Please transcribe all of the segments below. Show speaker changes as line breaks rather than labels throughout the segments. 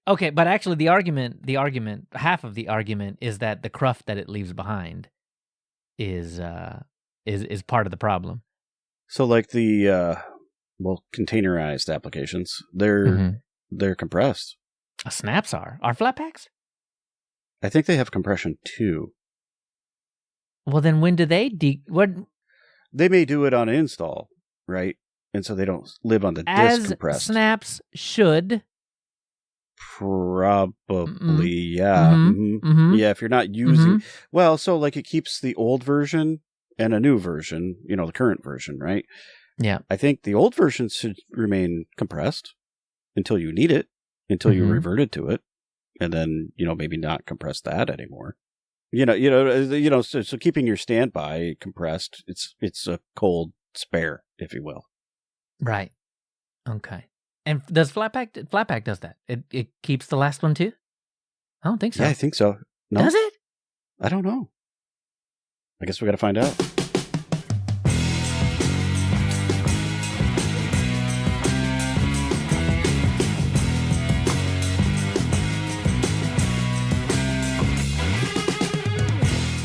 Okay, but actually the argument, half of the argument is that the cruft that it leaves behind is part of the problem.
So like the containerized applications, they're compressed.
Snaps are Flatpaks?
I think they have compression too.
Well, then when do they what?
They may do it on install, right? And so they don't live on the disk compressed.
As snaps should.
Probably, yeah. Yeah, if you're not using... Well, so like it keeps the old version and a new version, the current version, right?
Yeah.
I think the old version should remain compressed until you need it, until you reverted to it, and then, maybe not compress that anymore. So keeping your standby compressed, it's a cold spare, if you will.
Right. Okay. And does Flatpak does that? It keeps the last one too? I don't think so.
Yeah, I think so. No?
Does it?
I don't know. I guess we got to find out.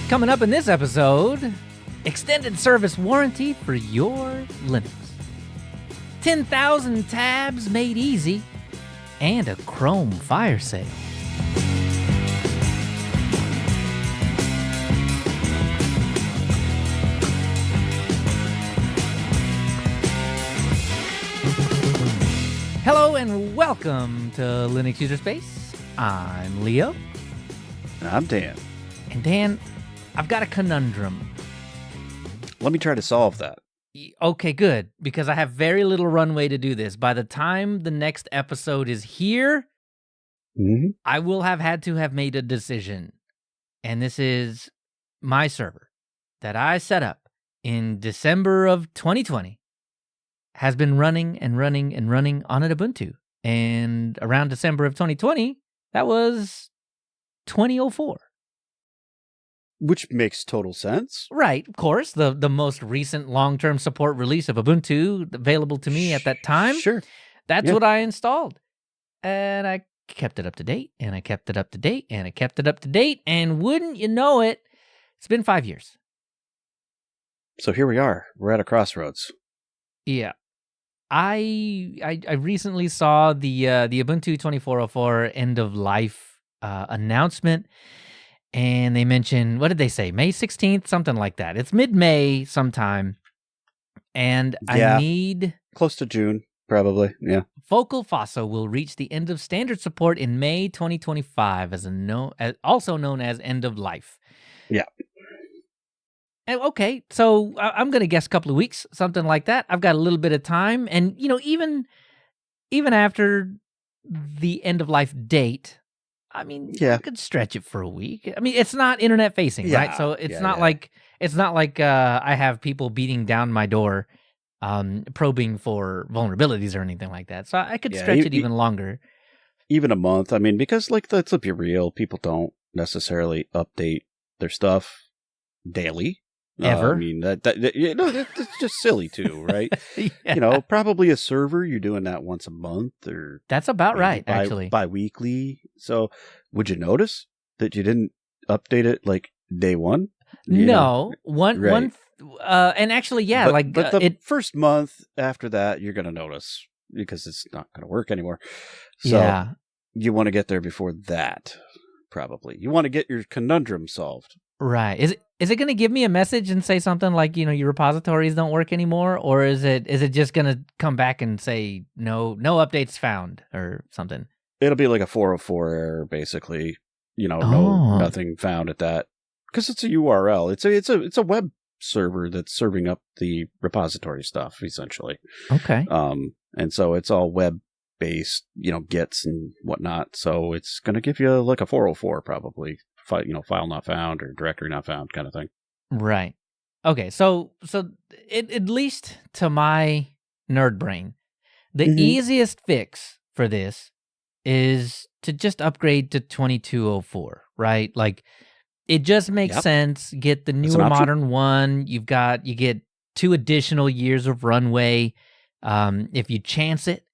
Coming up in this episode, extended service warranty for your Linux. 10,000 tabs made easy, and a Chrome fire sale. Hello and welcome to Linux User Space. I'm Leo.
And I'm Dan.
And Dan, I've got a conundrum.
Let me try to solve that.
Okay, good, because I have very little runway to do this. By the time the next episode is here, I will have had to have made a decision. And this is my server that I set up in December of 2020 has been running on an Ubuntu. And around December of 2020, that was 2004.
Which makes total sense.
Right, of course. The most recent long-term support release of Ubuntu available to me at that time.
Sure.
That's what I installed. And I kept it up to date, and I kept it up to date, and I kept it up to date, and wouldn't you know it, it's been 5 years.
So here we are. We're at a crossroads.
Yeah. I recently saw the Ubuntu 2404 end of life announcement. And they mentioned, what did they say? May 16th, something like that. It's mid-May sometime. And I need...
Close to June, probably, yeah.
Focal Fosso will reach the end of standard support in May 2025, also known as end of life.
Yeah.
And okay, so I'm going to guess a couple of weeks, something like that. I've got a little bit of time. And, even after the end of life date... I mean, you could stretch it for a week. I mean, it's not internet facing, right? So it's not like I have people beating down my door, probing for vulnerabilities or anything like that. So I could stretch it even longer.
Even a month. I mean, because let's be real, people don't necessarily update their stuff daily.
Ever.
I mean, that's just silly too, right? Probably a server, you're doing that once a month or...
That's about right, actually.
Bi-weekly. So would you notice that you didn't update it like day one?
No. One and actually,
but the first month after that, you're going to notice because it's not going to work anymore. So you want to get there before that, probably. You want to get your conundrum solved.
Right. Is it going to give me a message and say something like, your repositories don't work anymore? Or is it just going to come back and say, no updates found or something?
It'll be like a 404 error, basically. Nothing found at that. Because it's a URL. It's a web server that's serving up the repository stuff, essentially.
Okay.
And so it's all web-based, gets and whatnot. So it's going to give you like a 404 probably. File not found or directory not found kind of thing.
Right. Okay. So at least to my nerd brain, the easiest fix for this is to just upgrade to 2204, right? Like it just makes sense. Get the newer modern one. You get 2 additional years of runway. If you chance it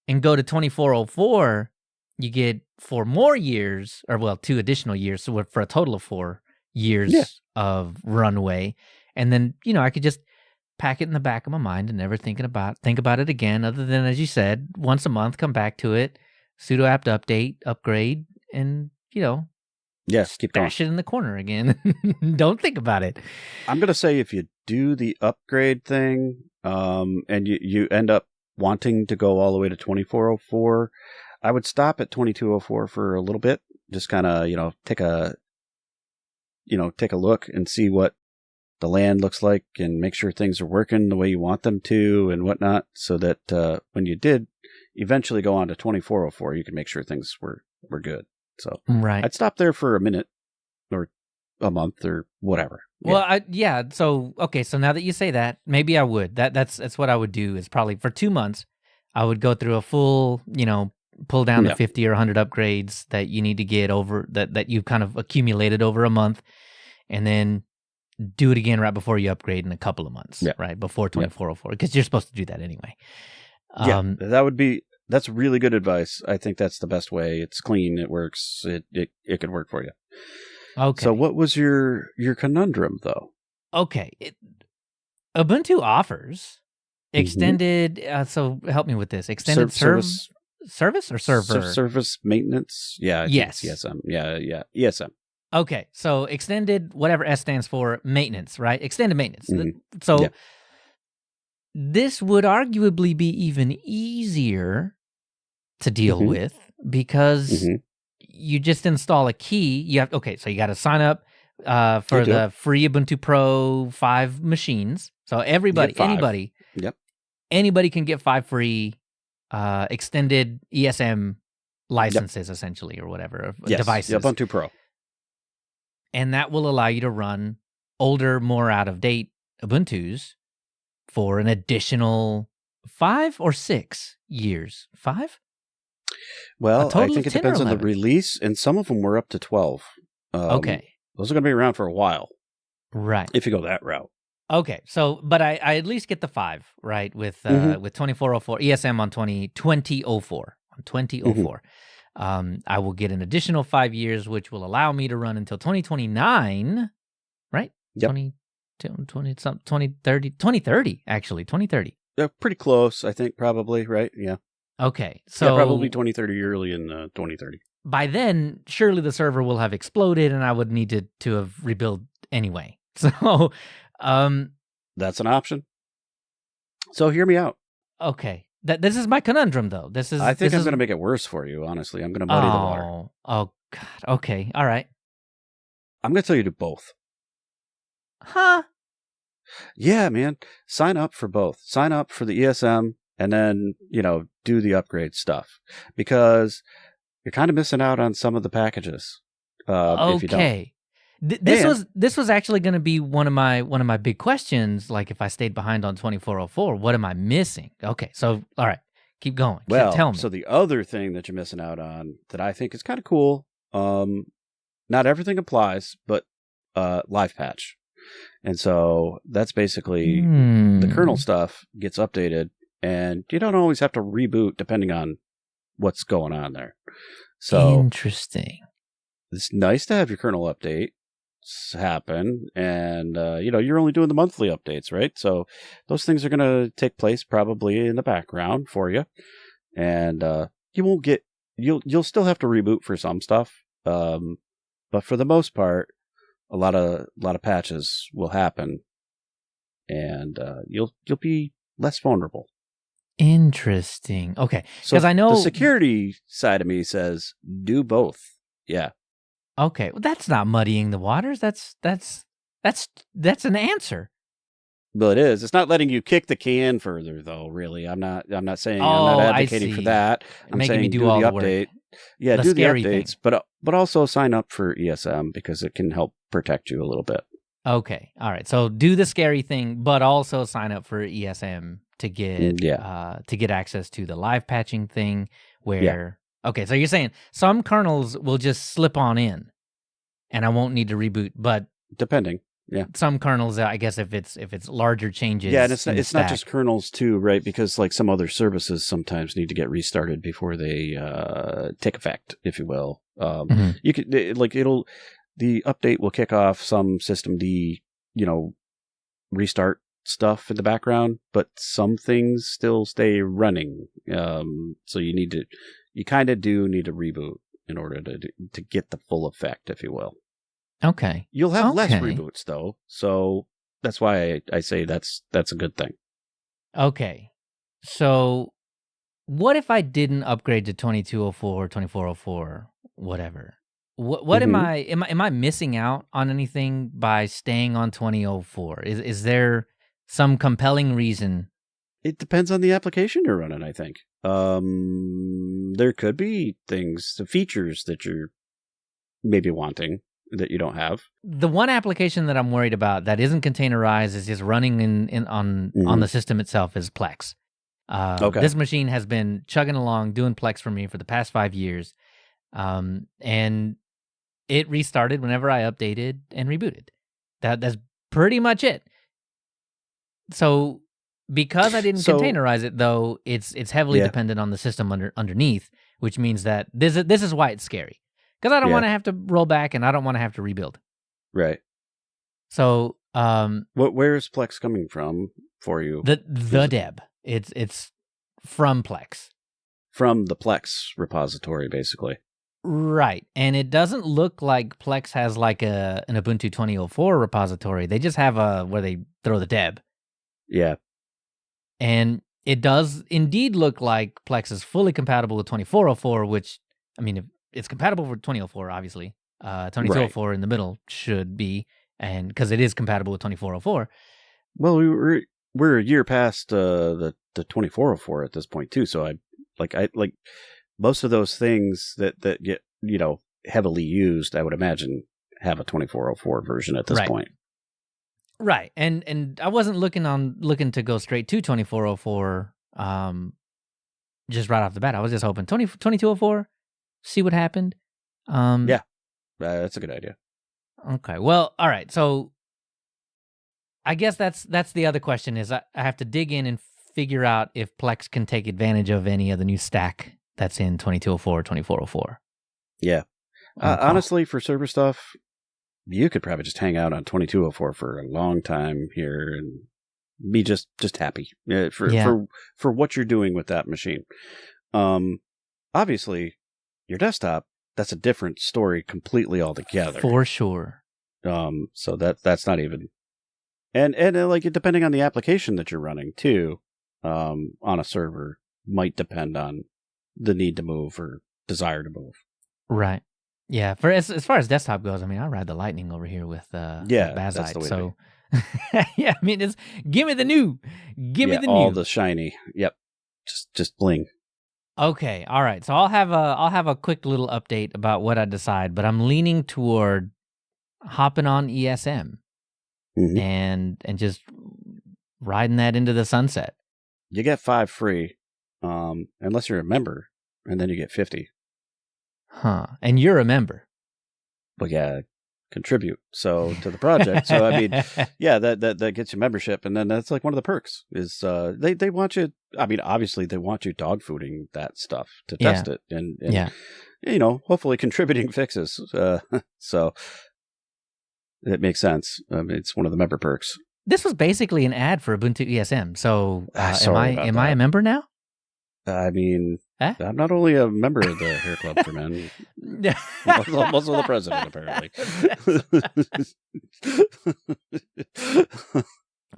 and go to 2404, you get 4 more years, or well, 2 additional years, so for a total of 4 years of runway. And then, I could just pack it in the back of my mind and never think about it again, other than, as you said, once a month, come back to it, sudo apt update, upgrade, and,
yes, keep going.
Stash it in the corner again. Don't think about it.
I'm going to say if you do the upgrade thing, and you end up wanting to go all the way to 2404, I would stop at 2204 for a little bit. Just kind of, take a look and see what the land looks like and make sure things are working the way you want them to and whatnot, so that when you did eventually go on to 2404, you can make sure things were good. So
right.
I'd stop there for a minute or a month or whatever.
Well, So, okay. So now that you say that, maybe I would. That's what I would do, is probably for 2 months, I would go through a full, pull down the 50 or 100 upgrades that you need to get over, that you've kind of accumulated over a month, and then do it again right before you upgrade in a couple of months, right? Before 2404, because you're supposed to do that anyway.
That's really good advice. I think that's the best way. It's clean. It works. It could work for you.
Okay.
So what was your conundrum, though?
Okay. Ubuntu offers extended, so help me with this, extended service or server?
Service maintenance. Yeah.
Yes.
ESM. Yeah. ESM.
Okay. So extended, whatever S stands for, maintenance, right? Extended maintenance. Mm-hmm. So this would arguably be even easier to deal with, because you just install a key. So you got to sign up for the free Ubuntu Pro 5 machines. So anybody can get 5 free extended ESM licenses, essentially, or whatever, devices.
Ubuntu Pro.
And that will allow you to run older, more out-of-date Ubuntus for an additional 5 or 6 years. 5?
Well, I think it depends on the release, and some of them were up to 12.
Okay.
Those are going to be around for a while.
Right.
If you go that route.
Okay. So, but I at least get the 5, right, with 2404, ESM on 2004. On 2004. I will get an additional 5 years, which will allow me to run until 2029, right?
Yep.
2030, actually, 2030.
They're pretty close, I think, probably, right? Yeah.
Okay, so
probably 2030, early in 2030.
By then, surely the server will have exploded, and I would need to have rebuilt anyway. So,
that's an option. So hear me out.
Okay, this is my conundrum, though.
I think I'm going to make it worse for you. Honestly, I'm going to muddy the water.
Oh God. Okay. All right.
I'm going to tell you to both.
Huh?
Yeah, man. Sign up for both. Sign up for the ESM. And then, do the upgrade stuff, because you're kind of missing out on some of the packages. If you don't.
This was actually going to be one of my big questions. Like, if I stayed behind on 2404, what am I missing? Okay, so all right, keep going.
Well,
tell me.
So the other thing that you're missing out on that I think is kind of cool. Not everything applies, but live patch, and so that's basically the kernel stuff gets updated. And you don't always have to reboot depending on what's going on there. So
interesting.
It's nice to have your kernel updates happen. And, you're only doing the monthly updates, right? So those things are going to take place probably in the background for you. And you'll still have to reboot for some stuff. But for the most part, a lot of patches will happen. And you'll be less vulnerable.
Interesting. Okay, because
so
I know
the security side of me says do both. Yeah.
Okay, well, that's not muddying the waters. That's an answer.
Well, it is. It's not letting you kick the can further, though. Really, I'm not saying I'm not advocating for that. I'm
making
saying
me do all
the
the
update.
Work.
Yeah,
the
do the
updates,
thing. but also sign up for ESM because it can help protect you a little bit.
Okay, all right. So do the scary thing, but also sign up for ESM to get access to the live patching thing. Where okay, so you're saying some kernels will just slip on in, and I won't need to reboot, but
depending.
some kernels, I guess if it's larger changes.
Yeah, and it's not just kernels too, right? Because like some other services sometimes need to get restarted before they take effect, if you will. You could the update will kick off some systemd, restart stuff in the background, but some things still stay running. So you kind of do need to reboot in order to get the full effect, if you will.
Okay.
You'll have less reboots though, so that's why I say that's a good thing.
Okay. So what if I didn't upgrade to 2204, 2404, whatever? What am I missing out on anything by staying on 2004? Is there some compelling reason?
It depends on the application you're running, I think. There could be features that you're maybe wanting that you don't have.
The one application that I'm worried about that isn't containerized is just running on the system itself is Plex. This machine has been chugging along doing Plex for me for the past 5 years, and it restarted whenever I updated and rebooted. That's pretty much it. So because I didn't containerize it, though, it's heavily dependent on the system underneath, which means that this is why it's scary. Because I don't want to have to roll back, and I don't want to have to rebuild.
Right.
So,
where's Plex coming from for you?
The deb. It's from Plex.
From the Plex repository, basically.
Right, and it doesn't look like Plex has like an Ubuntu 2004 repository. They just have where they throw the deb.
Yeah.
And it does indeed look like Plex is fully compatible with 2404, which, I mean, it's compatible for 2004, obviously. 2204 in the middle should be, and because it is compatible with 2404.
Well, we're a year past the 2404 at this point too. So I like most of those things that get heavily used, I would imagine, have a 2404 version at this point.
Right, and I wasn't looking to go straight to 2404 just right off the bat. I was just hoping 2204, see what happened.
That's a good idea.
Okay, well, all right. So I guess that's the other question is I have to dig in and figure out if Plex can take advantage of any of the new stack that's in 2204 or 2404.
Yeah. Honestly, for server stuff, you could probably just hang out on 2204 for a long time here and be just happy for what you're doing with that machine. Obviously, your desktop, that's a different story completely altogether.
For sure.
So that's not even, and like depending on the application that you're running too, on a server might depend on the need to move or desire to move.
Right. Yeah. For as far as desktop goes, I mean, I ride the Lightning over here with Bazite. So yeah, I mean, it's give me the new,
all the shiny. Yep. Just bling.
Okay. All right. So I'll have a quick little update about what I decide, but I'm leaning toward hopping on ESM and just riding that into the sunset.
You get 5 free, unless you're a member, and then you get 50.
Huh. And you're a member.
Well, yeah, contribute to the project. So I mean, yeah, that gets you membership, and then that's like one of the perks is they want you. I mean, obviously they want you dog fooding that stuff to test it, and hopefully contributing fixes. So it makes sense. It's one of the member perks.
This was basically an ad for Ubuntu ESM. So am I a member now?
I mean, I'm not only a member of the Hair Club for Men, I'm also the president, apparently.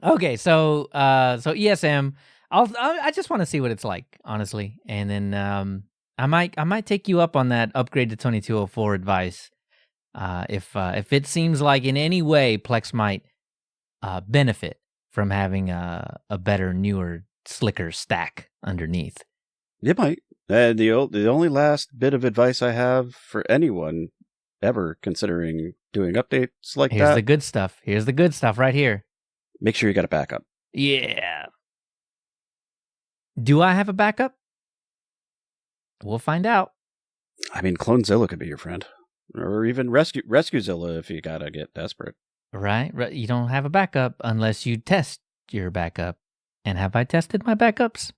Okay, so ESM, I just want to see what it's like, honestly, and then I might take you up on that upgrade to 2204 advice, if it seems like in any way Plex might benefit from having a better, newer, slicker stack underneath.
You might. The only last bit of advice I have for anyone ever considering doing updates like
Here's the good stuff. Here's the good stuff right here.
Make sure you got a backup.
Yeah. Do I have a backup? We'll find out.
I mean, CloneZilla could be your friend. Or even Rescuezilla if you gotta get desperate.
Right? You don't have a backup unless you test your backup. And have I tested my backups?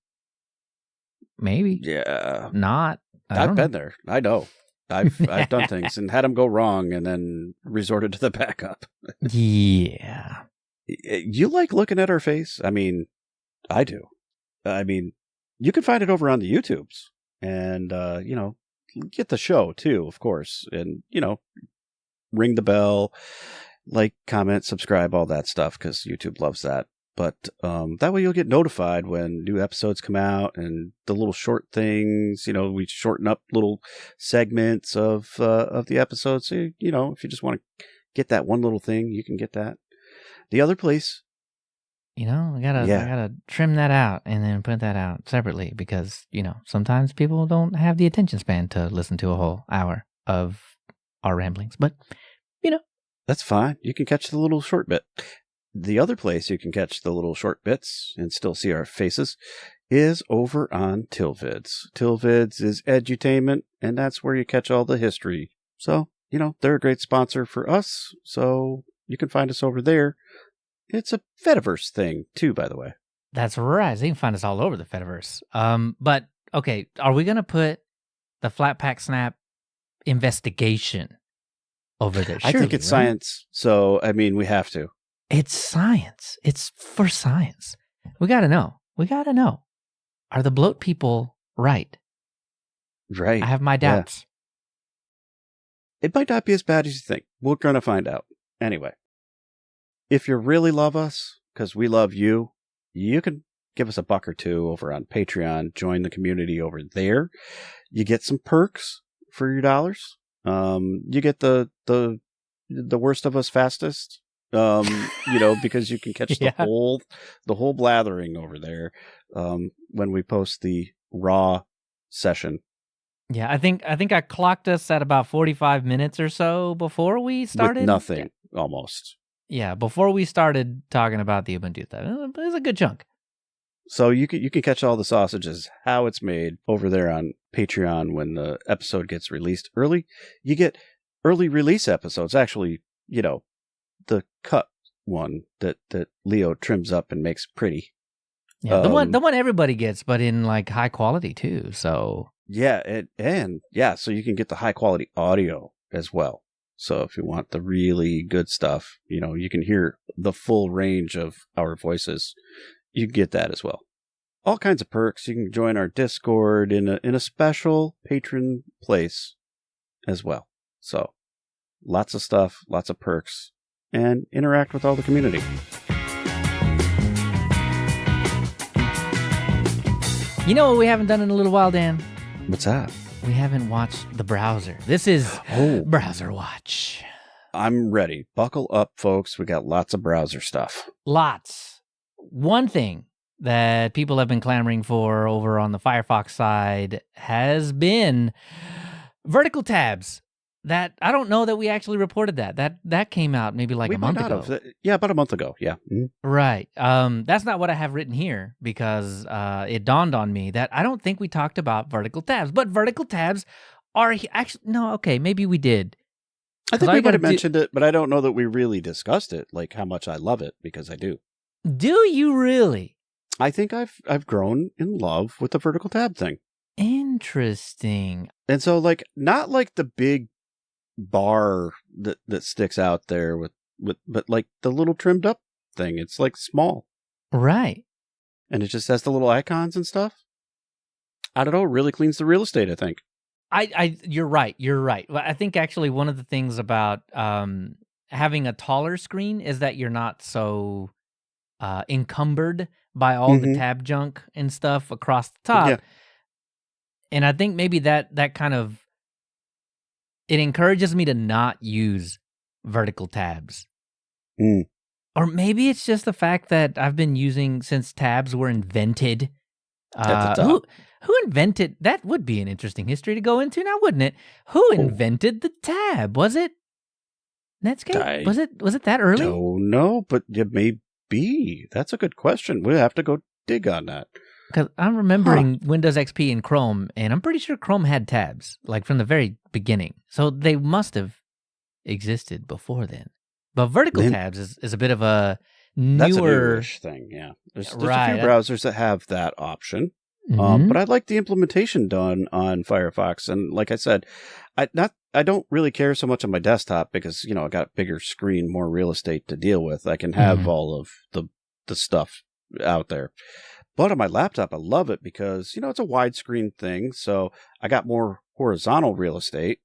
Maybe.
Yeah.
Not.
I've been there. I know. I've done things and had them go wrong and then resorted to the backup.
Yeah.
You like looking at our face? I mean, I do. I mean, you can find it over on the YouTubes and, get the show too, of course. And, ring the bell, like, comment, subscribe, all that stuff, because YouTube loves that. But that way you'll get notified when new episodes come out and the little short things, we shorten up little segments of the episodes. So, if you just want to get that one little thing, you can get that. The other place.
I gotta trim that out and then put that out separately because, sometimes people don't have the attention span to listen to a whole hour of our ramblings. But,
That's fine. You can catch the little short bit. The other place you can catch the little short bits and still see our faces is over on Tilvids. Tilvids is edutainment, and that's where you catch all the history. So, they're a great sponsor for us, so you can find us over there. It's a Fediverse thing, too, by the way.
That's right. So you can find us all over the Fediverse. But, okay, are we going to put the Flatpak Snap investigation over there?
I think it's science, so, we have to.
It's science. It's for science. We got to know. Are the bloat people right?
Right.
I have my doubts.
Yeah. It might not be as bad as you think. We're going to find out. Anyway, if you really love us, because we love you, you can give us $1 or $2 over on Patreon. Join the community over there. You get some perks for your dollars. You get the worst of us fastest. Because you can catch the whole blathering over there when we post the raw session.
Yeah, I think I clocked us at about 45 minutes or so before we started.
With nothing, almost.
Yeah, before we started talking about the Ubuntu stuff. It was a good chunk.
So you can catch all the sausages, how it's made, over there on Patreon when the episode gets released early. You get early release episodes, actually, the cut one that Leo trims up and makes pretty.
Yeah, the one everybody gets, but in like high quality too. So
yeah, so you can get the high quality audio as well. So if you want the really good stuff, you can hear the full range of our voices. You can get that as well. All kinds of perks. You can join our Discord in a special patron place as well. So lots of stuff, lots of perks. And interact with all the community.
You know what we haven't done in a little while, Dan?
What's that?
We haven't watched the browser. This is Browser Watch.
I'm ready. Buckle up, folks. We got lots of browser stuff.
Lots. One thing that people have been clamoring for over on the Firefox side has been vertical tabs. That I don't know that we actually reported that came out maybe like a month ago.
Yeah, about a month ago. Yeah. Mm-hmm.
Right. That's not what I have written here because it dawned on me that I don't think we talked about vertical tabs, but vertical tabs are actually no. Okay, maybe we did.
I think we might have mentioned it, but I don't know that we really discussed it, like how much I love it, because I do.
Do you really?
I think I've grown in love with the vertical tab thing.
Interesting.
And so, like, not like the big bar that sticks out there but like the little trimmed up thing. It's like small,
right?
And it just has the little icons and stuff. I don't know. It really cleans the real estate, I think.
You're right. Well, I think actually one of the things about having a taller screen is that you're not so encumbered by all the tab junk and stuff across the top. Yeah. And I think maybe that kind of it encourages me to not use vertical tabs.
Mm.
Or maybe it's just the fact that I've been using since tabs were invented.
At the top.
Who invented that? Would be an interesting history to go into now, wouldn't it? Who invented the tab? Was it Netscape? Was it that early?
No, but it may be. That's a good question. We'll have to go dig on that.
Because I'm remembering Windows XP and Chrome, and I'm pretty sure Chrome had tabs, like from the very beginning. So they must have existed before then. But vertical tabs is a bit of a newer...
That's a newish thing, yeah. There's a few browsers that have that option.
Mm-hmm.
But I like the implementation done on Firefox. And like I said, I don't really care so much on my desktop because, I got bigger screen, more real estate to deal with. I can have all of the stuff out there. But on my laptop, I love it because, it's a widescreen thing. So I got more horizontal real estate.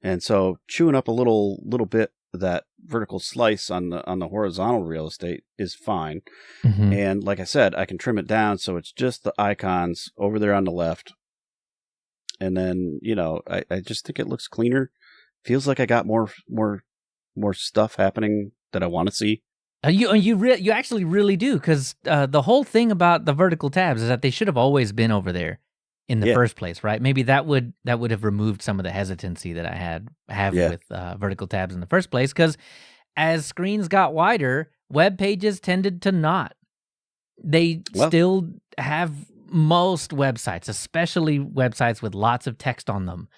And so chewing up a little bit of that vertical slice on the horizontal real estate is fine.
Mm-hmm.
And like I said, I can trim it down so it's just the icons over there on the left. And then, I just think it looks cleaner. Feels like I got more stuff happening that I want to see.
You actually really do, because the whole thing about the vertical tabs is that they should have always been over there in the first place, right? Maybe that would have removed some of the hesitancy that I have with vertical tabs in the first place, because as screens got wider, web pages tended to not. They still have most websites, especially websites with lots of text on them,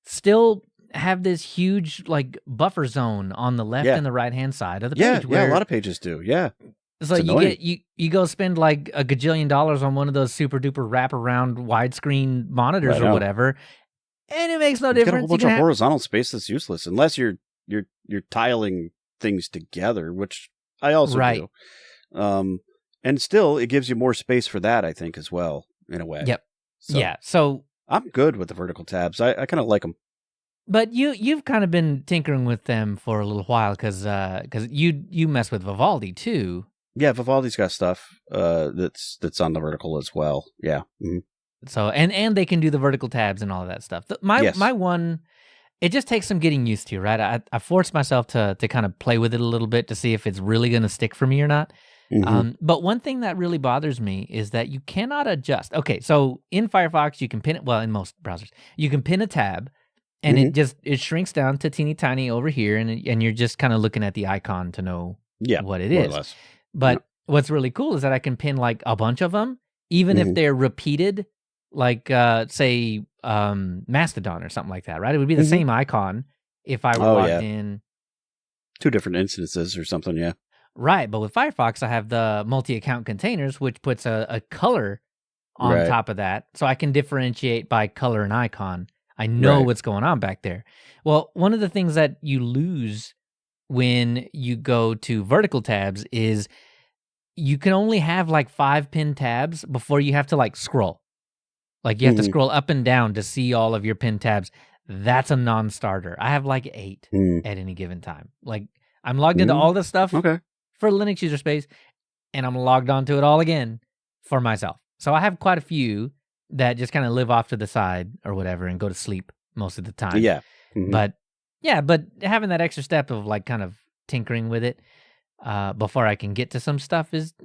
still have this huge buffer zone on the left and the right hand side of the page.
Yeah, a lot of pages do. Yeah.
It's like you go spend like a gajillion dollars on one of those super duper wraparound widescreen monitors or whatever, and it makes no difference.
Got a whole bunch of horizontal space that's useless unless you're tiling things together, which I also do. And still, it gives you more space for that, I think, as well, in a way.
Yep. So
I'm good with the vertical tabs. I kind of like them.
But you've kind of been tinkering with them for a little while because you mess with Vivaldi too.
Yeah, Vivaldi's got stuff that's on the vertical as well. Yeah. Mm-hmm.
So and they can do the vertical tabs and all of that stuff. My one, it just takes some getting used to, right? I forced myself to kind of play with it a little bit to see if it's really going to stick for me or not. Mm-hmm. But one thing that really bothers me is that you cannot adjust. Okay, so in Firefox, you can pin it. Well, in most browsers, you can pin a tab. And it shrinks down to teeny tiny over here, and you're just kind of looking at the icon to know what it is. But what's really cool is that I can pin like a bunch of them, even if they're repeated, like say Mastodon or something like that, right? It would be the same icon if I were logged in.
2 different instances or something, yeah.
Right, but with Firefox, I have the multi-account containers, which puts a color on top of that, so I can differentiate by color and icon. I know what's going on back there. Well, one of the things that you lose when you go to vertical tabs is you can only have like 5 pinned tabs before you have to scroll. Like you have to scroll up and down to see all of your pinned tabs. That's a non-starter. I have like 8 at any given time. Like I'm logged into all this stuff for Linux user space, and I'm logged onto it all again for myself. So I have quite a few that just kind of live off to the side or whatever and go to sleep most of the time.
Yeah.
But having that extra step of kind of tinkering with it before I can get to some stuff is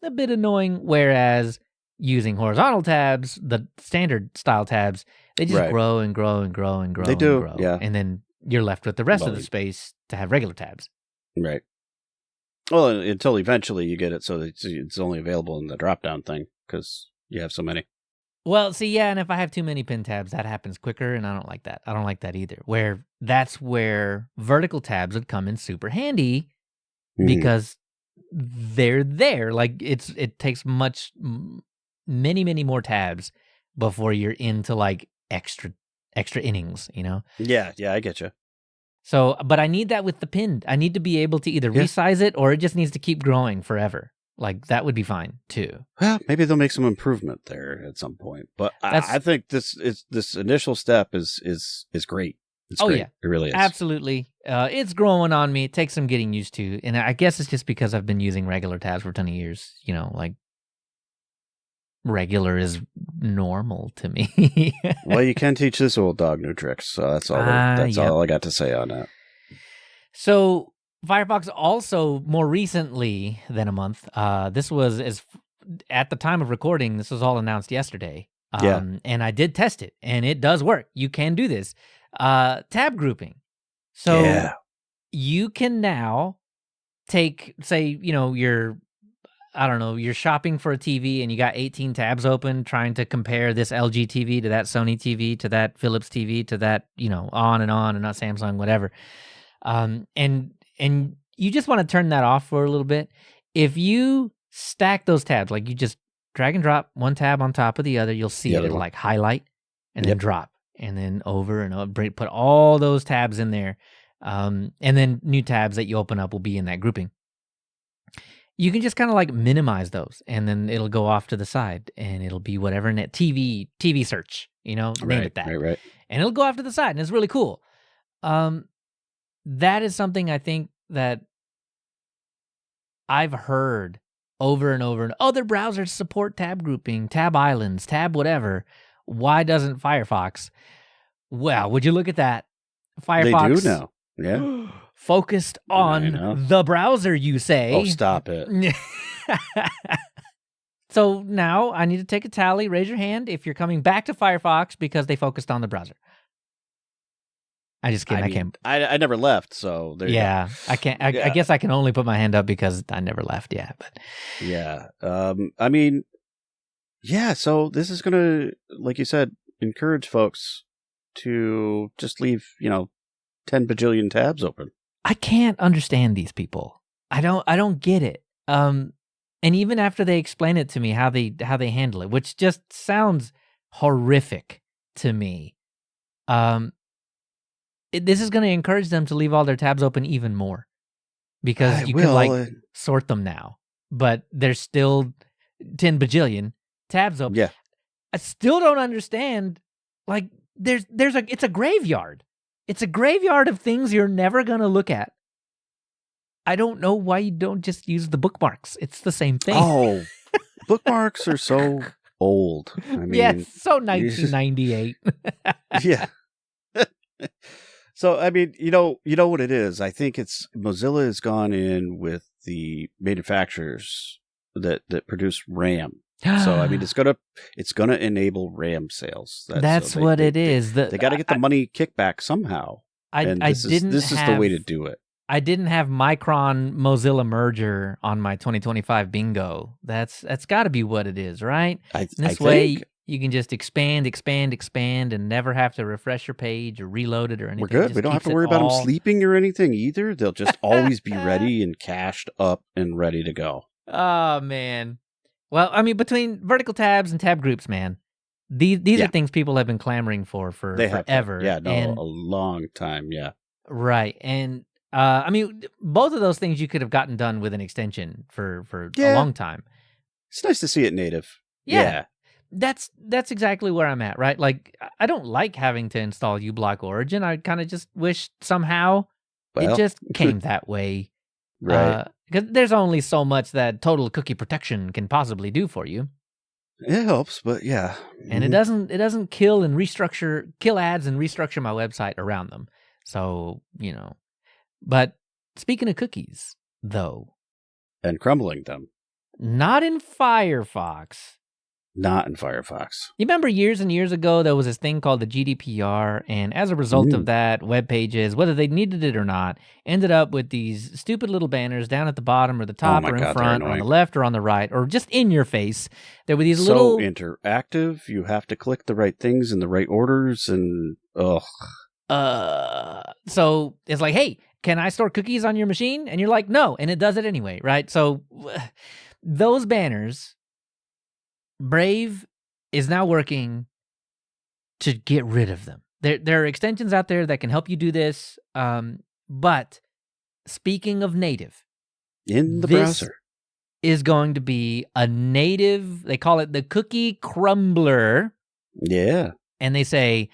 a bit annoying. Whereas using horizontal tabs, the standard style tabs, they just grow and grow and grow and grow.
They do,
and grow. And then you're left with the rest of the space to have regular tabs.
Right. Well, until eventually you get it so that it's only available in the drop-down thing because you have so many.
Well, see, and if I have too many pin tabs, that happens quicker, and I don't like that. I don't like that either. That's where vertical tabs would come in super handy because they're there. Like it takes many, many more tabs before you're into extra innings,
Yeah, I get you.
So, but I need that with the pinned. I need to be able to either resize it or it just needs to keep growing forever. That would be fine too.
Well, maybe they'll make some improvement there at some point. But I think this initial step is great. It's great.
Yeah,
it really is.
Absolutely. It's growing on me. It takes some getting used to, and I guess it's just because I've been using regular tabs for a ton of years. Regular is normal to me.
Well, you can teach this old dog new tricks. So that's all. All I got to say on that.
So. Firefox also, more recently than a month, this was, at the time of recording, this was all announced yesterday. And I did test it, and it does work. You can do this. Tab grouping. So you can now take, say, you're shopping for a TV, and you got 18 tabs open, trying to compare this LG TV to that Sony TV to that Philips TV to that, on and not Samsung, whatever. And you just want to turn that off for a little bit. If you stack those tabs, like you just drag and drop one tab on top of the other, you'll see it. It'll like highlight and then drop and then over and over. Put all those tabs in there. And then new tabs that you open up will be in that grouping. You can just kind of like minimize those, and then it'll go off to the side, and it'll be whatever net TV search, name it that.
Right.
And it'll go off to the side, and it's really cool. That is something I think that I've heard over and over. And other browsers support tab grouping, tab islands, tab whatever. Why doesn't Firefox? Well, would you look at that? Firefox.
They do now. Yeah.
Focused on the browser, you say.
Oh, stop it.
So now I need to take a tally. Raise your hand if you're coming back to Firefox because they focused on the browser. I just kidding. I can't.
I never left, so there you go.
I can't. I guess I can only put my hand up because I never left. Yeah, but
yeah. So this is gonna, like you said, encourage folks to just leave 10 bajillion tabs open.
I can't understand these people. I don't get it. And even after they explain it to me, how they handle it, which just sounds horrific to me. This is going to encourage them to leave all their tabs open even more because you can sort them now, but there's still 10 bajillion tabs open.
Yeah.
I still don't understand. Like it's a graveyard. It's a graveyard of things you're never going to look at. I don't know why you don't just use the bookmarks. It's the same thing.
Oh, bookmarks are so old.
So 1998.
Yeah. So, you know what it is. I think Mozilla has gone in with the manufacturers that produce RAM. So it's gonna enable RAM sales.
That's what it is.
They got to get the money kickback somehow. This is the way to do it.
I didn't have Micron Mozilla merger on my 2025 bingo. That's got to be what it is, right? This way you can just expand, and never have to refresh your page or reload it or anything.
We're good. We don't have to worry about them sleeping or anything either. They'll just always be ready and cached up and ready to go.
Oh man. Well, between vertical tabs and tab groups, man, these are things people have been clamoring for forever.
Yeah, a long time, yeah.
Right, and both of those things you could have gotten done with an extension for a long time.
It's nice to see it native.
Yeah. That's exactly where I'm at, right? Like, I don't like having to install uBlock Origin. I kind of just wish somehow it just came that way.
Right.
Because there's only so much that total cookie protection can possibly do for you.
It helps, but yeah.
And it doesn't kill ads and restructure my website around them. So, But speaking of cookies, though.
And crumbling them.
Not in Firefox.
Not in Firefox.
You remember years and years ago, there was this thing called the GDPR, and as a result of that, web pages, whether they needed it or not, ended up with these stupid little banners down at the bottom or the top or in front or on the left or on the right or just in your face. There were these little...
So interactive. You have to click the right things in the right orders and... ugh.
So it's like, hey, can I store cookies on your machine? And you're like, no, and it does it anyway, right? So those banners... Brave is now working to get rid of them. There are extensions out there that can help you do this. But speaking of native,
in the browser
is going to be a native. They call it the cookie crumbler.
Yeah.
And they say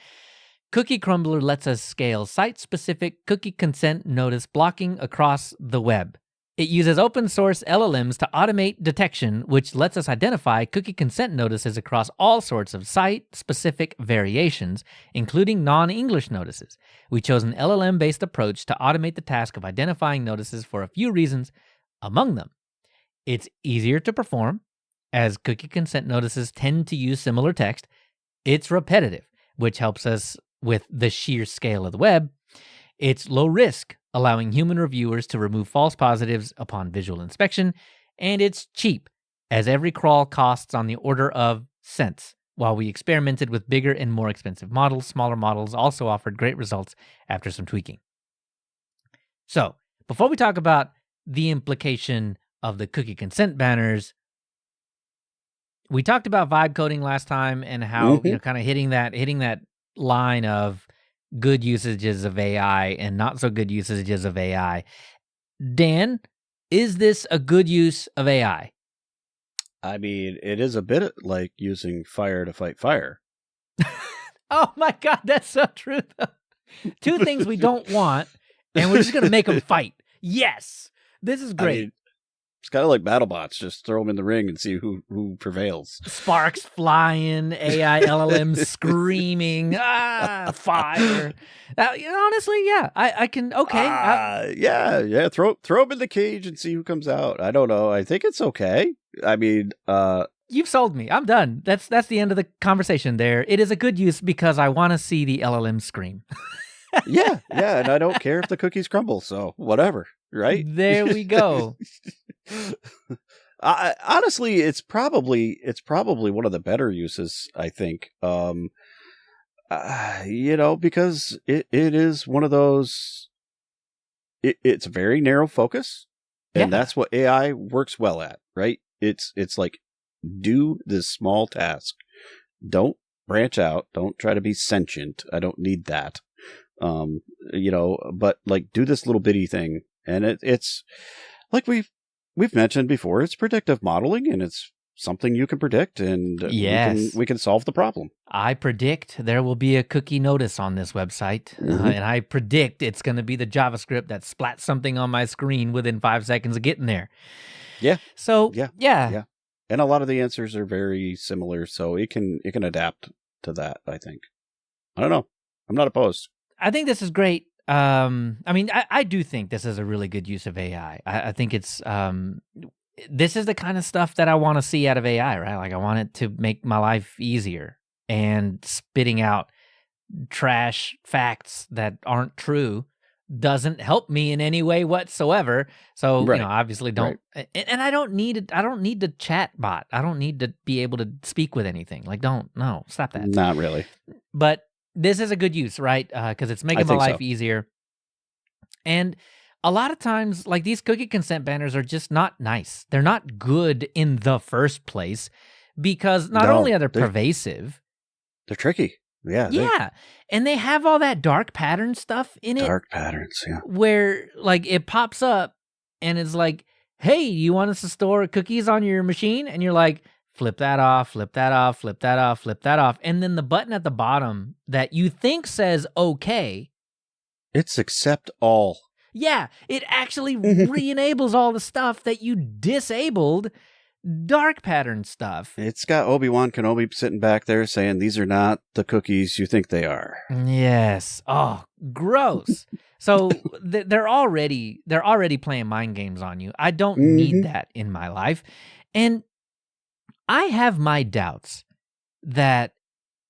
cookie crumbler lets us scale site-specific cookie consent notice blocking across the web. It uses open source LLMs to automate detection, which lets us identify cookie consent notices across all sorts of site-specific variations, including non-English notices. We chose an LLM-based approach to automate the task of identifying notices for a few reasons, among them. It's easier to perform, as cookie consent notices tend to use similar text. It's repetitive, which helps us with the sheer scale of the web. It's low risk, allowing human reviewers to remove false positives upon visual inspection, and it's cheap, as every crawl costs on the order of cents. While we experimented with bigger and more expensive models, smaller models also offered great results after some tweaking. So, before we talk about the implication of the cookie consent banners, we talked about vibe coding last time and how kind of hitting that line of good usages of AI and not so good usages of AI. Dan, is this a good use of AI?
I mean, it is a bit like using fire to fight fire.
Oh my God, that's so true, though. Two things we don't want, and we're just going to make them fight. Yes, this is great. I mean,
it's kind of like BattleBots. Just throw them in the ring and see who prevails.
Sparks flying, AI LLM screaming, fire. Honestly, yeah, I can. Okay,
yeah. Throw them in the cage and see who comes out. I don't know. I think it's okay. I mean,
you've sold me. I'm done. That's the end of the conversation. There, it is a good use because I want to see the LLM scream.
yeah, and I don't care if the cookies crumble. So whatever. Right?
There we go.
Honestly, it's probably one of the better uses, I think. Because it is one of those. It's very narrow focus, and that's what AI works well at, right? It's like, do this small task. Don't branch out. Don't try to be sentient. I don't need that. But like, do this little bitty thing. And it's like we've mentioned before, it's predictive modeling, and it's something you can predict, and we can solve the problem.
I predict there will be a cookie notice on this website, and I predict it's going to be the JavaScript that splats something on my screen within 5 seconds of getting there.
Yeah.
So yeah.
And a lot of the answers are very similar, so it can adapt to that, I think. I don't know. I'm not opposed.
I think this is great. I do think this is a really good use of AI. I think it's, this is the kind of stuff that I want to see out of AI, right? Like, I want it to make my life easier, and spitting out trash facts that aren't true doesn't help me in any way whatsoever. So, obviously don't, and I don't need the chat bot. I don't need to be able to speak with anything. Like, stop that.
Not really.
But this is a good use, right? Because it's making my life easier. And a lot of times, like, these cookie consent banners are just not nice. They're not good in the first place, because not only are they pervasive,
they're tricky. Yeah.
And they have all that dark pattern stuff in it.
Dark patterns, yeah.
Where, like, it pops up and it's like, hey, you want us to store cookies on your machine? And you're like, flip that off, flip that off, flip that off, flip that off. And then the button at the bottom that you think says okay.
It's accept all.
Yeah, it actually re-enables all the stuff that you disabled, dark pattern stuff.
It's got Obi-Wan Kenobi sitting back there saying, these are not the cookies you think they are.
Yes. Oh, gross. So they're already playing mind games on you. I don't need that in my life. And I have my doubts that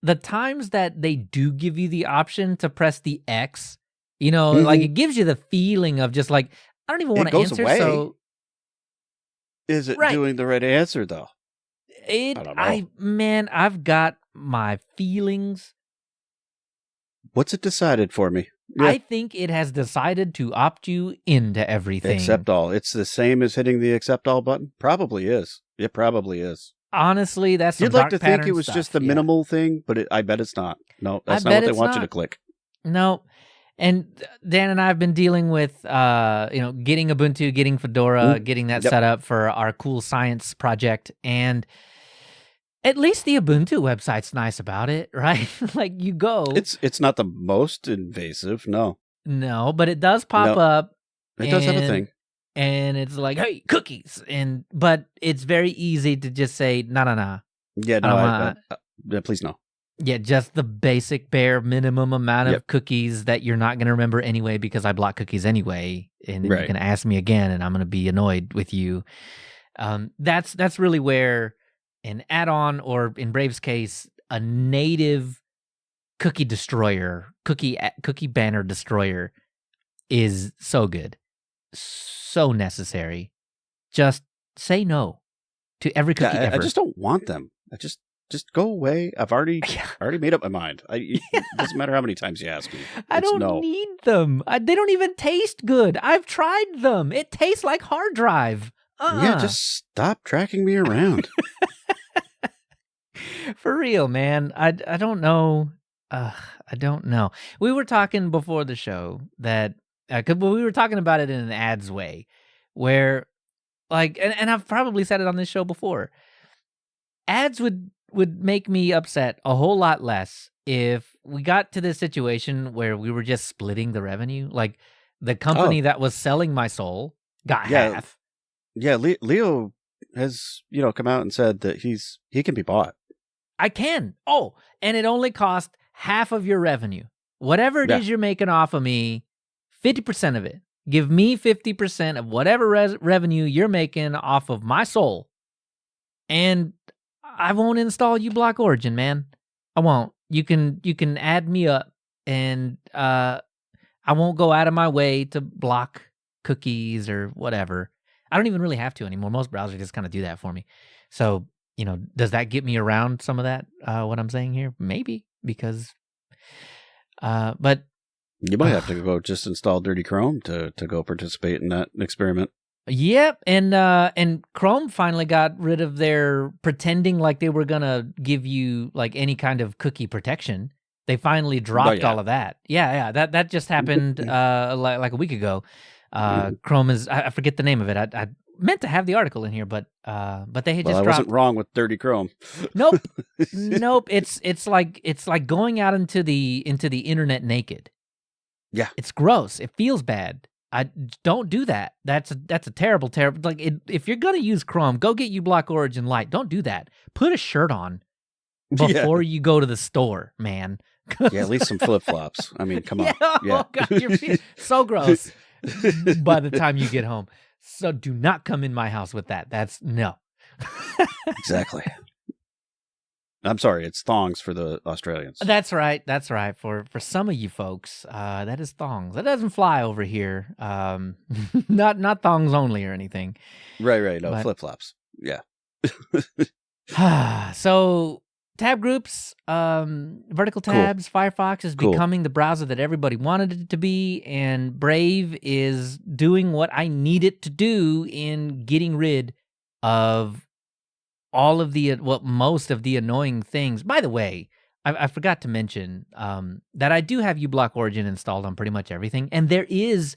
the times that they do give you the option to press the X, like, it gives you the feeling of just like, I don't even want to answer. Away. So
is it doing the right answer though?
I don't know. I've got my feelings.
What's it decided for me? Yeah.
I think it has decided to opt you into everything.
Accept all. It's the same as hitting the accept all button? Probably is. It probably is.
Honestly, that's some
You'd like
dark
to think it was
stuff.
just the minimal thing, but I bet it's not. No, that's not what they want you to click.
No. And Dan and I have been dealing with, getting Ubuntu, getting Fedora, getting that set up for our cool science project. And at least the Ubuntu website's nice about it, right? Like, you go.
It's not the most invasive, no.
No, but it does pop up.
It does have a thing.
And it's like, hey, cookies. But it's very easy to just say, no.
Yeah, no, please no.
Yeah, just the basic bare minimum amount of cookies that you're not going to remember anyway, because I block cookies anyway. And then you can ask me again and I'm going to be annoyed with you. That's really where an add-on, or in Brave's case, a native cookie destroyer, cookie banner destroyer is so good. So necessary. Just say no to every cookie ever.
I just don't want them. just go away. I've already made up my mind. It doesn't matter how many times you ask me.
I don't need them. They don't even taste good. I've tried them. It tastes like hard drive.
Yeah, just stop tracking me around.
For real, man. I don't know. I don't know. We were talking before the show that, cause we were talking about it in an ads way, where like, and I've probably said it on this show before, ads would make me upset a whole lot less if we got to this situation where we were just splitting the revenue. Like the company that was selling my soul got half.
Yeah, Leo has, come out and said that he can be bought.
I can. Oh, and it only cost half of your revenue. Whatever it is you're making off of me, 50% of it. Give me 50% of whatever revenue you're making off of my soul. And I won't install uBlock Origin, man. I won't. You can add me up, and I won't go out of my way to block cookies or whatever. I don't even really have to anymore. Most browsers just kind of do that for me. So, does that get me around some of that, what I'm saying here? Maybe, because, but...
You might have to go just install Dirty Chrome to go participate in that experiment.
Yep, and Chrome finally got rid of their pretending like they were going to give you, like, any kind of cookie protection. They finally dropped all of that. Yeah, that just happened, like a week ago. Chrome is, I forget the name of it. I meant to have the article in here, but they had just dropped. I wasn't
wrong with Dirty Chrome.
Nope. It's like going out into the internet naked.
Yeah.
It's gross. It feels bad. I don't do that. That's a terrible. Like if you're going to use Chrome, go get uBlock Origin Lite. Don't do that. Put a shirt on before you go to the store, man.
Yeah, at least some flip-flops. I mean, come on.
Oh God, your feet so gross by the time you get home. So do not come in my house with that. That's no.
Exactly. I'm sorry, it's thongs for the Australians.
That's right. For some of you folks, that is thongs. That doesn't fly over here. Not thongs only or anything.
Right. No, flip-flops. Yeah.
So tab groups, vertical tabs, cool. Firefox is becoming the browser that everybody wanted it to be, and Brave is doing what I need it to do in getting rid of all of most of the annoying things. By the way, I forgot to mention that I do have uBlock Origin installed on pretty much everything, and there is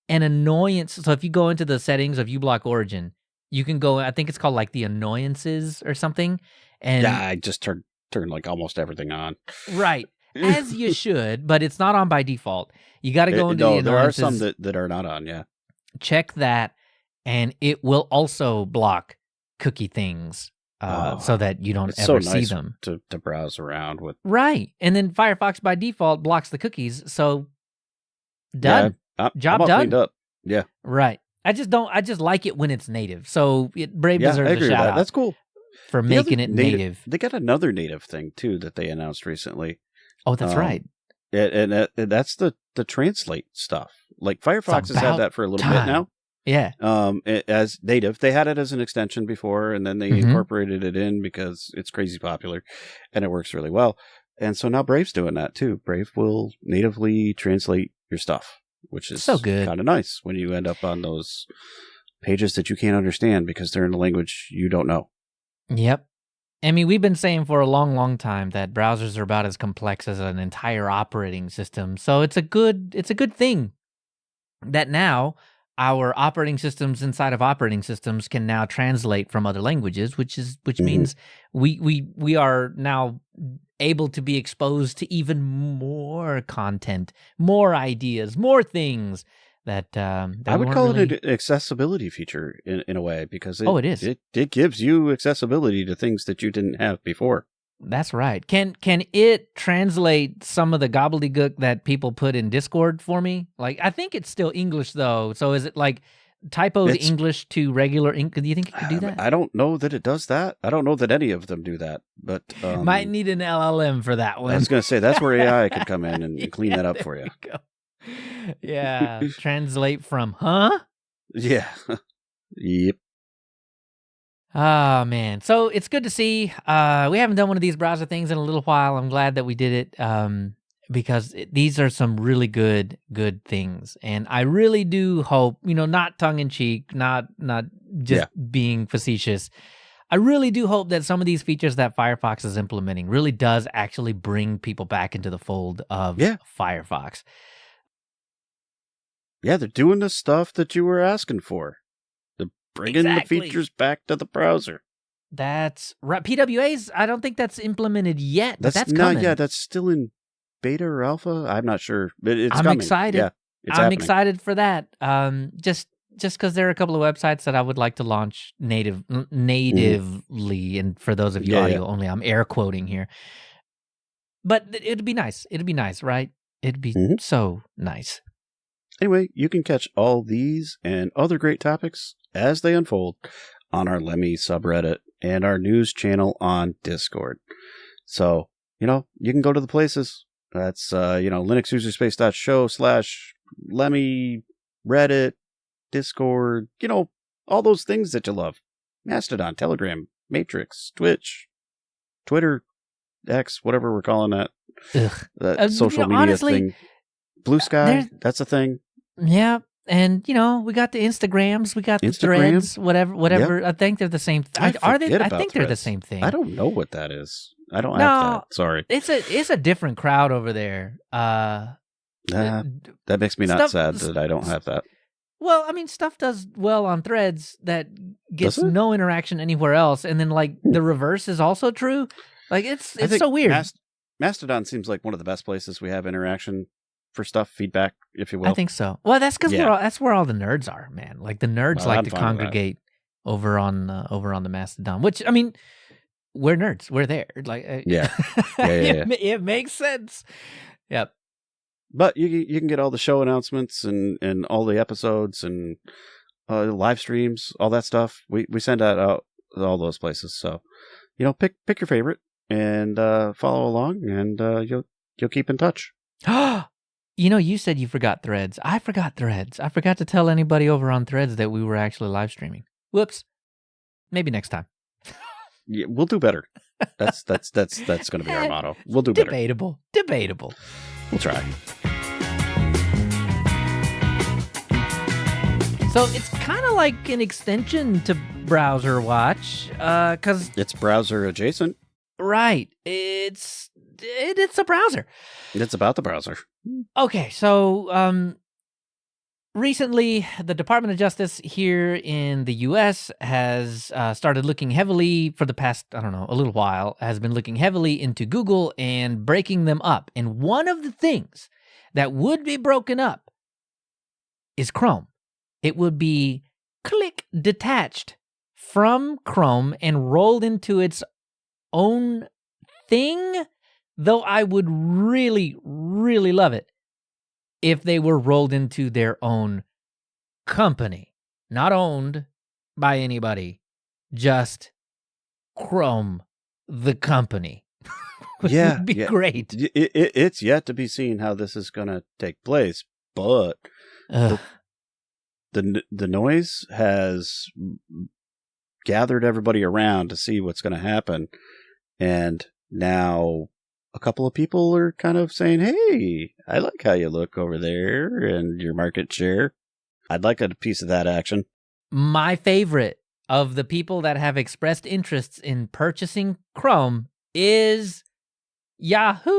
an annoyance. So if you go into the settings of uBlock Origin, you can go, I think it's called like the annoyances or something. And
yeah, I just turned like almost everything on.
Right, as you should, but it's not on by default. You got to go into the annoyances.
There are some that are not on, yeah.
Check that, and it will also block cookie things so that you don't ever see them.
To browse around with.
Right. And then Firefox by default blocks the cookies. So done.
Yeah,
Job
I'm
done.
Cleaned up. Yeah.
Right. I just like it when it's native. So Brave deserves a shout out.
That's cool.
For making it native.
They got another native thing too that they announced recently.
Oh, that's right.
And that's the translate stuff. Like Firefox has had that for a little bit now.
Yeah.
As native, they had it as an extension before, and then they incorporated it in because it's crazy popular, and it works really well. And so now Brave's doing that too. Brave will natively translate your stuff, which is
so good,
kind of nice when you end up on those pages that you can't understand because they're in a language you don't know.
Yep. I mean, we've been saying for a long, long time that browsers are about as complex as an entire operating system. So it's a good thing that now our operating systems inside of operating systems can now translate from other languages, which means we are now able to be exposed to even more content, more ideas, more things that
I would call it an accessibility feature in a way, because
it is.
It gives you accessibility to things that you didn't have before.
That's right. Can it translate some of the gobbledygook that people put in Discord for me? Like, I think it's still English though. So is it like typoed English to regular English? Do you think it could do that?
I don't know that it does that. I don't know that any of them do that. But
might need an LLM for that one.
I was going to say that's where AI could come in and clean that up for you.
Yeah, translate from huh?
Yeah. Yep.
Oh, man. So it's good to see. We haven't done one of these browser things in a little while. I'm glad that we did it because these are some really good things. And I really do hope, not tongue-in-cheek, not just being facetious. I really do hope that some of these features that Firefox is implementing really does actually bring people back into the fold of Firefox.
Yeah, they're doing the stuff that you were asking for. Bringing the features back to the browser.
That's right. PWAs, I don't think that's implemented yet. That's
not
coming.
yet. That's still in beta or alpha. I'm not sure. But it's
I'm
coming.
Excited.
Yeah,
I'm excited for that. Just because there are a couple of websites that I would like to launch natively. And for those of you audio only, I'm air quoting here. But it'd be nice. It'd be nice, right? It'd be so nice.
Anyway, you can catch all these and other great topics as they unfold on our Lemmy subreddit and our news channel on Discord. So, you can go to the places. That's, linuxuserspace.show/Lemmy, Reddit, Discord, all those things that you love. Mastodon, Telegram, Matrix, Twitch, Twitter, X, whatever we're calling that. That social media thing. Blue Sky, that's a thing.
Yeah. And, we got the Instagrams, we got the threads, whatever. Yep. I think they're the same. Are they? I think they're the same thing.
I don't know what that is. I don't have that. Sorry.
It's a different crowd over there.
That makes me not sad that I don't have that.
Well, I mean, stuff does well on threads that gets no interaction anywhere else. And then, the reverse is also true. It's so weird.
Mastodon seems like one of the best places we have interaction for stuff, feedback, if you will.
I think so. Well, that's because that's where all the nerds are, man. The nerds like to congregate over on the Mastodon. Which, I mean, we're nerds. We're there. It makes sense. Yep.
But you can get all the show announcements and all the episodes and live streams, all that stuff. We send that out all those places. So, pick your favorite and follow along, and you'll keep in touch.
You said you forgot threads. I forgot threads. I forgot to tell anybody over on threads that we were actually live streaming. Whoops. Maybe next time.
Yeah, we'll do better. That's going to be our motto. We'll do better.
Debatable.
We'll try.
So it's kind of like an extension to Browser Watch, because
it's browser adjacent.
Right. It's a browser.
It's about the browser.
Okay, so recently the Department of Justice here in the U.S. has started looking heavily for the past, a little while, has been looking heavily into Google and breaking them up. And one of the things that would be broken up is Chrome. It would be detached from Chrome and rolled into its own thing, though I would really, really love it if they were rolled into their own company, not owned by anybody, just Chrome, the company. Would be great.
It's yet to be seen how this is going to take place, but the noise has gathered everybody around to see what's going to happen, and now a couple of people are kind of saying, hey, I like how you look over there and your market share. I'd like a piece of that action.
My favorite of the people that have expressed interests in purchasing Chrome is Yahoo.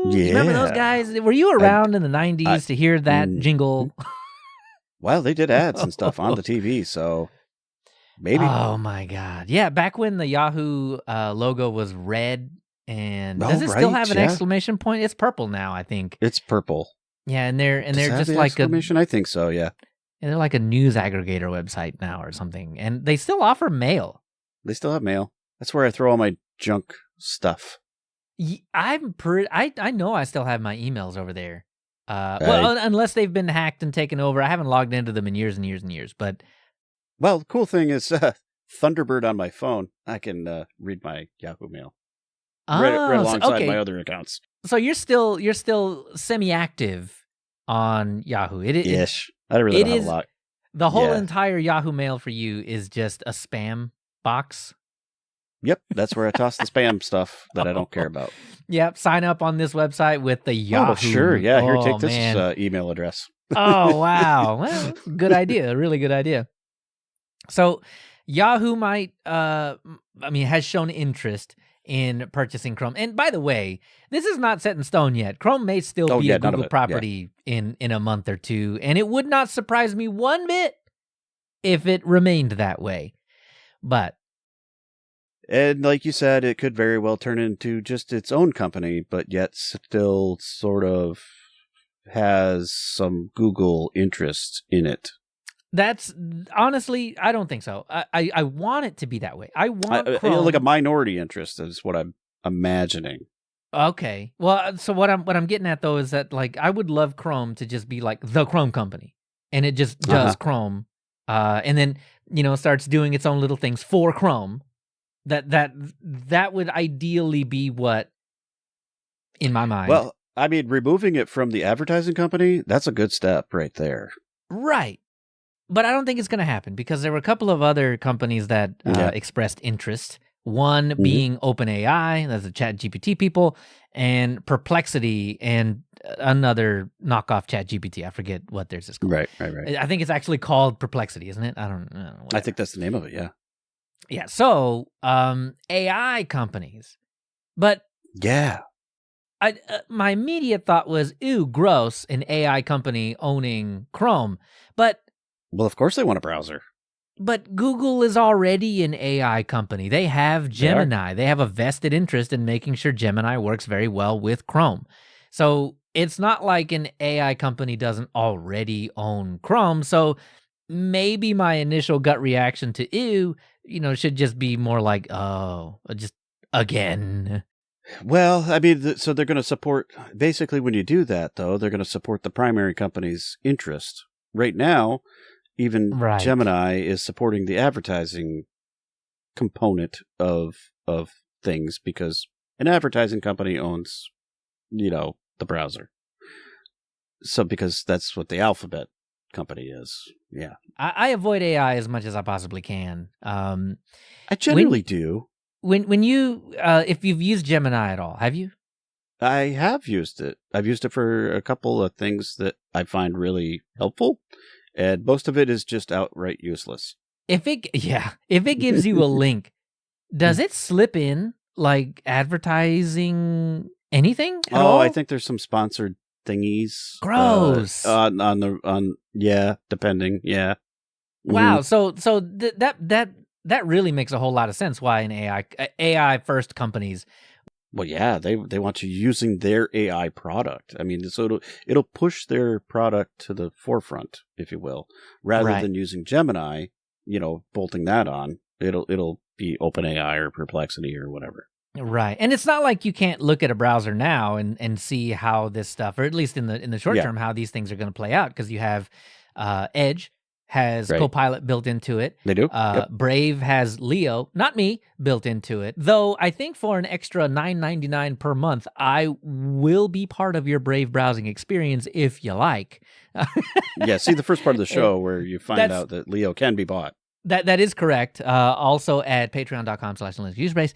Yeah. You remember those guys? Were you around in the 90s to hear that jingle?
Well, they did ads and stuff on the TV, so maybe.
Oh, my God. Yeah, back when the Yahoo logo was red. And does it still have an exclamation point? It's purple now, I think.
It's purple.
Yeah, and they're just like
exclamation? I think so, yeah.
And they're like a news aggregator website now or something. And they still offer mail.
They still have mail. That's where I throw all my junk stuff.
I know I still have my emails over there. Well, unless they've been hacked and taken over. I haven't logged into them in years and years and years. But
well, the cool thing is Thunderbird on my phone. I can read my Yahoo mail. Right alongside my other accounts.
So you're still semi-active on Yahoo.
Ish. I really don't have a lot.
The whole entire Yahoo Mail for you is just a spam box.
Yep, that's where I toss the spam stuff that I don't care about.
Yep, sign up on this website with the Yahoo.
Oh, sure, yeah. Here, take this email address.
Oh, wow. Well, good idea. Really good idea. So Yahoo might, has shown interest in purchasing Chrome. And by the way, this is not set in stone yet. Chrome may still be a Google property in a month or two, and it would not surprise me one bit if it remained that way.
And like you said, it could very well turn into just its own company, but yet still sort of has some Google interest in it.
That's honestly, I don't think so. I want it to be that way. I want Chrome,
like a minority interest is what I'm imagining.
Okay. Well, so what I'm getting at though is that like I would love Chrome to just be like the Chrome company, and it just does Chrome, and then starts doing its own little things for Chrome. That would ideally be what, in my mind.
Well, I mean, removing it from the advertising company, that's a good step right there.
Right. But I don't think it's going to happen because there were a couple of other companies that expressed interest. One being OpenAI, that's the ChatGPT people, and Perplexity, and another knockoff ChatGPT. I forget what theirs is called.
Right.
I think it's actually called Perplexity, isn't it? I don't know.
I think that's the name of it, yeah.
Yeah, so AI companies. But
yeah.
My immediate thought was, ew, gross, an AI company owning Chrome. But
well, of course they want a browser.
But Google is already an AI company. They have Gemini. They have a vested interest in making sure Gemini works very well with Chrome. So it's not like an AI company doesn't already own Chrome. So maybe my initial gut reaction to ew, should just be more like, oh, just again.
Well, I mean, so they're going to support, basically when you do that, though, they're going to support the primary company's interest. Right now, even Gemini is supporting the advertising component of things because an advertising company owns, the browser. So because that's what the Alphabet company is. Yeah.
I avoid AI as much as I possibly can.
I generally do.
When you, if you've used Gemini at all, have you?
I have used it. I've used it for a couple of things that I find really helpful. And most of it is just outright useless.
If it gives you a link, does it slip in like advertising anything at all?
I think there's some sponsored thingies.
Gross.
Depending. Yeah.
Wow. So that really makes a whole lot of sense why an AI first companies.
Well, yeah, they want you using their AI product. I mean, so it'll push their product to the forefront, if you will, rather than using Gemini. Bolting that on. It'll be OpenAI or Perplexity or whatever.
Right, and it's not like you can't look at a browser now and see how this stuff, or at least in the short term, how these things are going to play out because you have Edge. Has Copilot built into it.
They do.
Brave has Leo, not me, built into it. Though I think for an extra $9.99 per month, I will be part of your Brave browsing experience if you like.
Yeah, see the first part of the show where you find out that Leo can be bought.
That is correct. Also at patreon.com/LePés.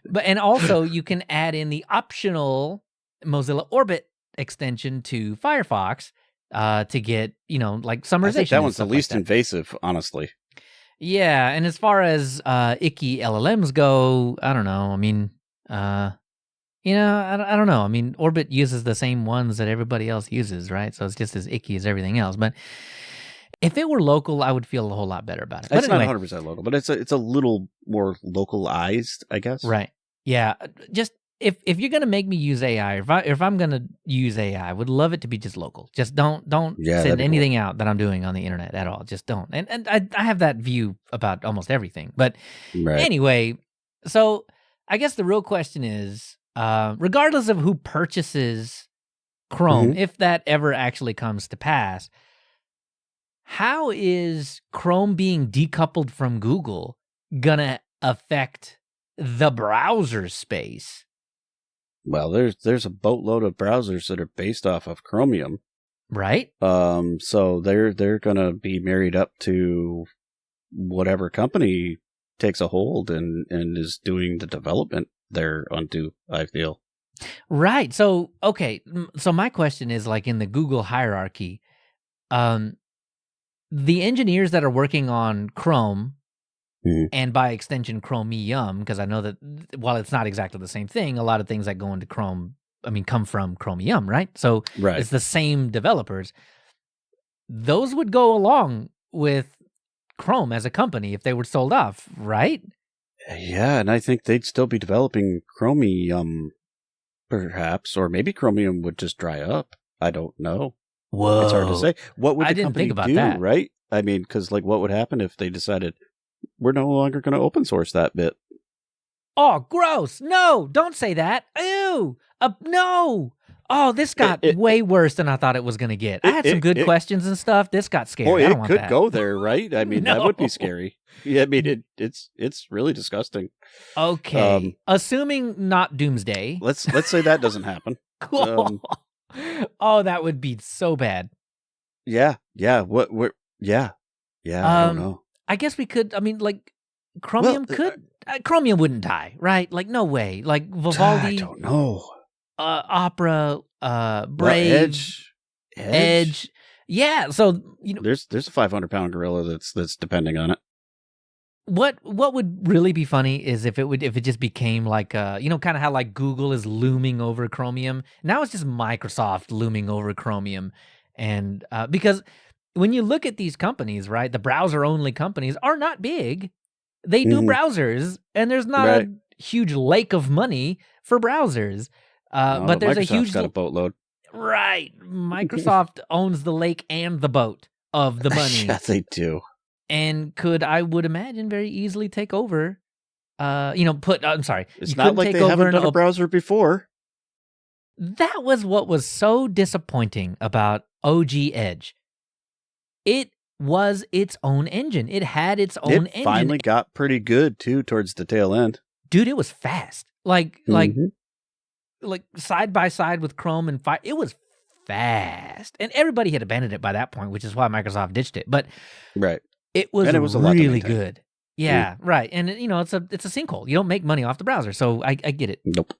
But and also you can add in the optional Mozilla Orbit extension to Firefox. To get, like summarization.
I think that one's the least invasive, honestly.
Yeah, and as far as icky LLMs go, I don't know. I mean, I don't know. I mean, Orbit uses the same ones that everybody else uses, right? So it's just as icky as everything else. But if it were local, I would feel a whole lot better about it.
It's not 100% local, but it's a little more localized, I guess.
Right. Yeah. Just if you're gonna make me use AI, if I'm gonna use AI, I would love it to be just local. Just don't send anything out that I'm doing on the internet at all. Just don't. And I have that view about almost everything. But anyway, so I guess the real question is, regardless of who purchases Chrome, if that ever actually comes to pass, how is Chrome being decoupled from Google gonna affect the browser space?
Well, there's a boatload of browsers that are based off of Chromium.
Right.
So they're gonna be married up to whatever company takes a hold and is doing the development there onto, I feel.
Right. So, okay. So my question is, like, in the Google hierarchy, the engineers that are working on Chrome, and by extension Chromium, because I know that while it's not exactly the same thing, a lot of things that go into Chrome, come from Chromium, right? So it's the same developers. Those would go along with Chrome as a company if they were sold off, right?
Yeah, and I think they'd still be developing Chromium, perhaps, or maybe Chromium would just dry up. I don't know.
Whoa.
It's hard to say. What would the company do,
that.
right? I mean, because like, what would happen if they decided we're no longer going to open source that bit?
Oh, gross! No, don't say that. Ew! No! Oh, this got way worse than I thought it was going to get. I had some good questions and stuff. This got scary.
Boy,
I don't
it
want
could
that.
go there, right? I mean, that would be scary. Yeah, I mean, it's really disgusting.
Okay, assuming not doomsday.
Let's say that doesn't happen.
Cool. Oh, that would be so bad.
Yeah. I don't know.
I guess we could. I mean, like, Chromium Chromium wouldn't die, right? Like, no way. Like Vivaldi.
I don't know.
Opera, Brave, Edge. Yeah, so
there's a 500-pound gorilla that's depending on it.
What would really be funny is if it just became like kind of how like Google is looming over Chromium. Now it's just Microsoft looming over Chromium, and because when you look at these companies, right, the browser-only companies are not big. They do browsers, and there's not a huge lake of money for browsers. But there's
Microsoft's
a huge
got a boatload.
Right. Microsoft owns the lake and the boat of the money.
Yeah, they do.
And I would imagine, very easily take over. I'm sorry.
It's not like they haven't done a browser before.
That was what was so disappointing about OG Edge. It was its own engine. It had its own engine.
It finally got pretty good, too, towards the tail end.
Dude, it was fast. Like side by side with Chrome and Fire. It was fast. And everybody had abandoned it by that point, which is why Microsoft ditched it. But it was really good. Yeah, right. And it's a sinkhole. You don't make money off the browser, so I get it.
Nope.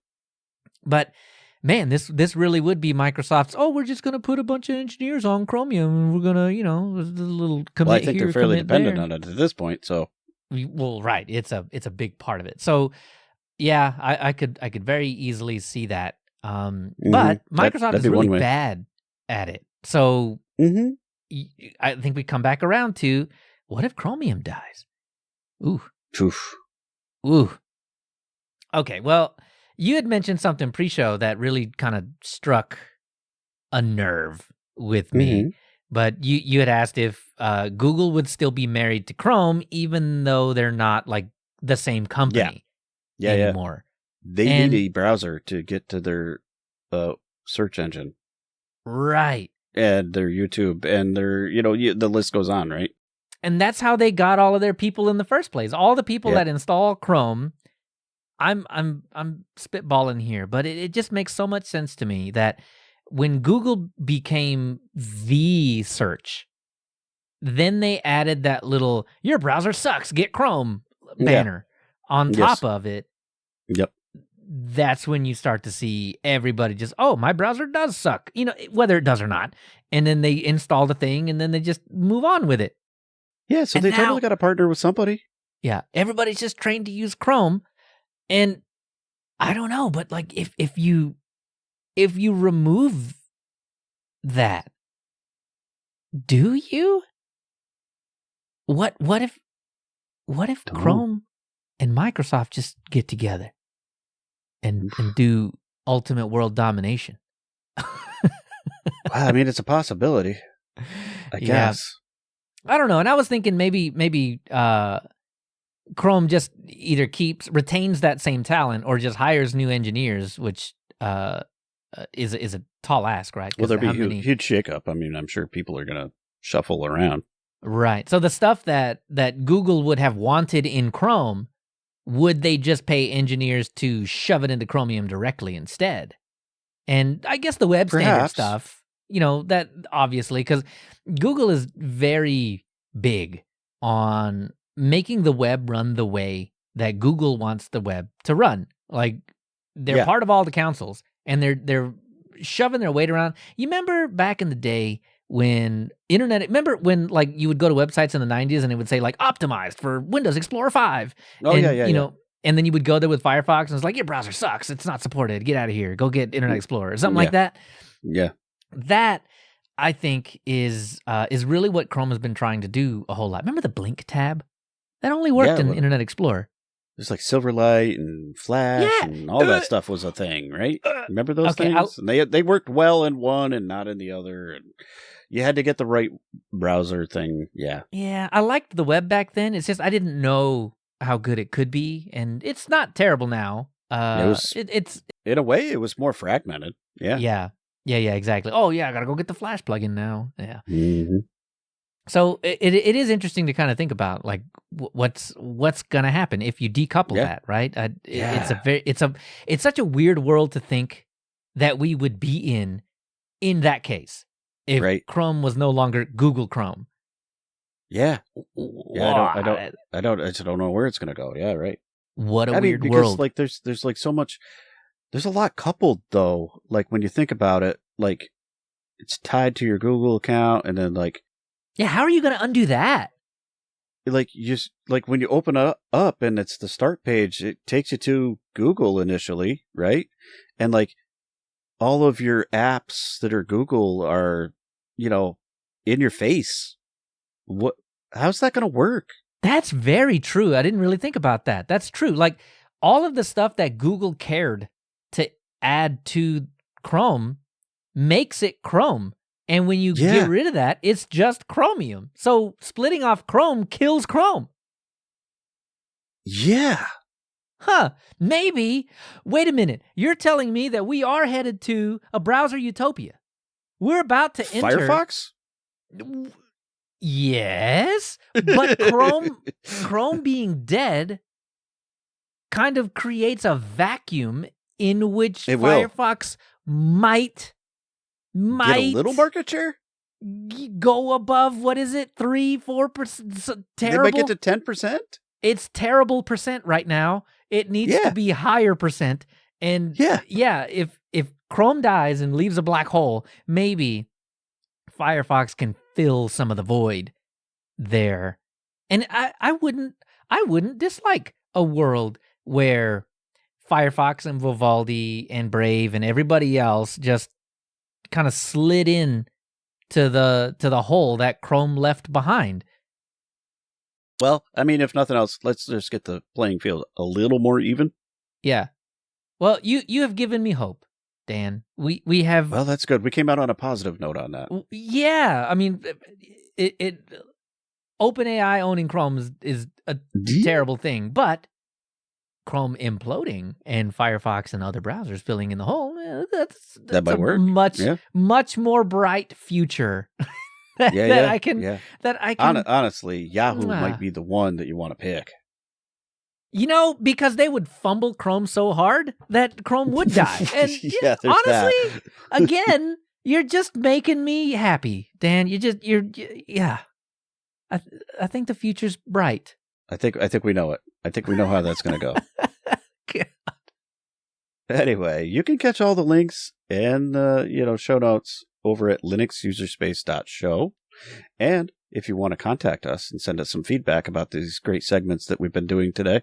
But man, this really would be Microsoft's, we're just going to put a bunch of engineers on Chromium and we're going to, a little commit.
Well, I think
here,
they're fairly dependent
there.
on it at this point, so.
Well, right. It's a big part of it. So yeah, I could very easily see that. But Microsoft is really bad at it. So I think we come back around to, what if Chromium dies? Ooh. Okay, well, you had mentioned something pre-show that really kind of struck a nerve with me. But you had asked if Google would still be married to Chrome, even though they're not like the same company anymore.
They need a browser to get to their search engine.
Right.
And their YouTube and their, the list goes on, right?
And that's how they got all of their people in the first place. All the people that install Chrome, I'm spitballing here, but it just makes so much sense to me that when Google became the search, then they added that little, your browser sucks, get Chrome banner on top of it.
Yep.
That's when you start to see everybody just, my browser does suck, whether it does or not. And then they install the thing and then they just move on with it.
Yeah, so they totally got to partner with somebody.
Yeah, everybody's just trained to use Chrome. And I don't know, but like if you remove that, do you? What if Chrome and Microsoft just get together and do ultimate world domination?
Well, I mean, it's a possibility, I guess.
I don't know. And I was thinking maybe Chrome just either retains that same talent or just hires new engineers, which is a tall ask, right?
Well, there'd be a huge shakeup. I mean, I'm sure people are going to shuffle around.
Right. So the stuff that Google would have wanted in Chrome, would they just pay engineers to shove it into Chromium directly instead? And I guess the web standard stuff, that obviously, because Google is very big on making the web run the way that Google wants the web to run. Like, they're part of all the councils, and they're shoving their weight around. You remember back in the day when remember when like you would go to websites in the 90s and it would say like optimized for Windows Explorer 5. And then you would go there with Firefox and it's like, your browser sucks. It's not supported. Get out of here. Go get Internet Explorer or something like that.
Yeah.
That, I think, is really what Chrome has been trying to do a whole lot. Remember the Blink tab? That only worked in Internet Explorer.
There's like Silverlight and Flash and all that stuff was a thing, right? Remember those things? And they worked well in one and not in the other. And you had to get the right browser thing. Yeah.
Yeah, I liked the web back then. It's just I didn't know how good it could be, and it's not terrible now. It's
in a way it was more fragmented. Yeah,
exactly. Oh yeah, I gotta go get the Flash plugin now. Yeah.
Mm-hmm.
So it is interesting to kind of think about like what's gonna happen if you decouple that, right? It's such a weird world to think that we would be in that case if Chrome was no longer Google Chrome.
Yeah. I just don't know where it's going to go. Yeah, right.
What a weird world.
Like there's like so much, there's a lot coupled though. Like when you think about it, like it's tied to your Google account and then like.
Yeah, how are you going to undo that?
Like you just like when you open up and it's the start page, it takes you to Google initially, right? And like all of your apps that are Google are, in your face. How's that going to work?
That's very true. I didn't really think about that. That's true. Like all of the stuff that Google cared to add to Chrome makes it Chrome. And when you get rid of that, it's just Chromium. So splitting off Chrome kills Chrome.
Yeah.
Huh. Maybe. Wait a minute. You're telling me that we are headed to a browser utopia. We're about to enter
Firefox?
Yes, but Chrome being dead kind of creates a vacuum in which Firefox might
get a little market share,
go above 3-4%. Terrible.
They might get to 10%.
It's terrible percent right now. It needs to be higher percent. And if Chrome dies and leaves a black hole, maybe Firefox can fill some of the void there. And I wouldn't dislike a world where Firefox and Vivaldi and Brave and everybody else just kind of slid in to the hole that Chrome left behind.
Well, I mean, if nothing else, let's just get the playing field a little more even.
Yeah. Well, you have given me hope, Dan. We have.
Well, that's good. We came out on a positive note on that.
Yeah, I mean, it OpenAI owning Chrome is a terrible thing, but Chrome imploding and Firefox and other browsers filling in the hole, that
might work.
Much more bright future. that I can.
Honestly, Yahoo might be the one that you want to pick.
Because they would fumble Chrome so hard that Chrome would die. And honestly, again, you're just making me happy, Dan. I think the future's bright.
I think we know it. I think we know how that's going to go.
God.
Anyway, you can catch all the links and show notes over at linuxuserspace.show. And if you want to contact us and send us some feedback about these great segments that we've been doing today,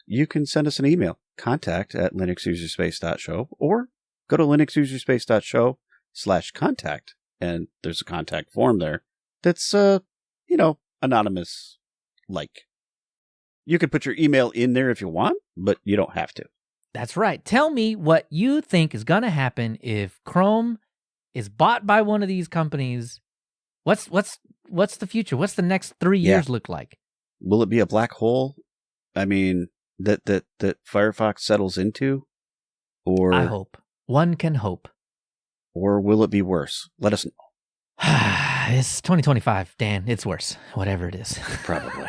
you can send us an email, contact@linuxuserspace.show, or go to linuxuserspace.show/contact. And there's a contact form there that's, anonymous. Like, you can put your email in there if you want, but you don't have to.
That's right. Tell me what you think is going to happen if Chrome is bought by one of these companies. What's the future? What's the next 3 years look like?
Will it be a black hole? I mean, that Firefox settles into? Or
I hope. One can hope.
Or will it be worse? Let us know.
It's 2025, Dan. It's worse. Whatever it is.
Probably.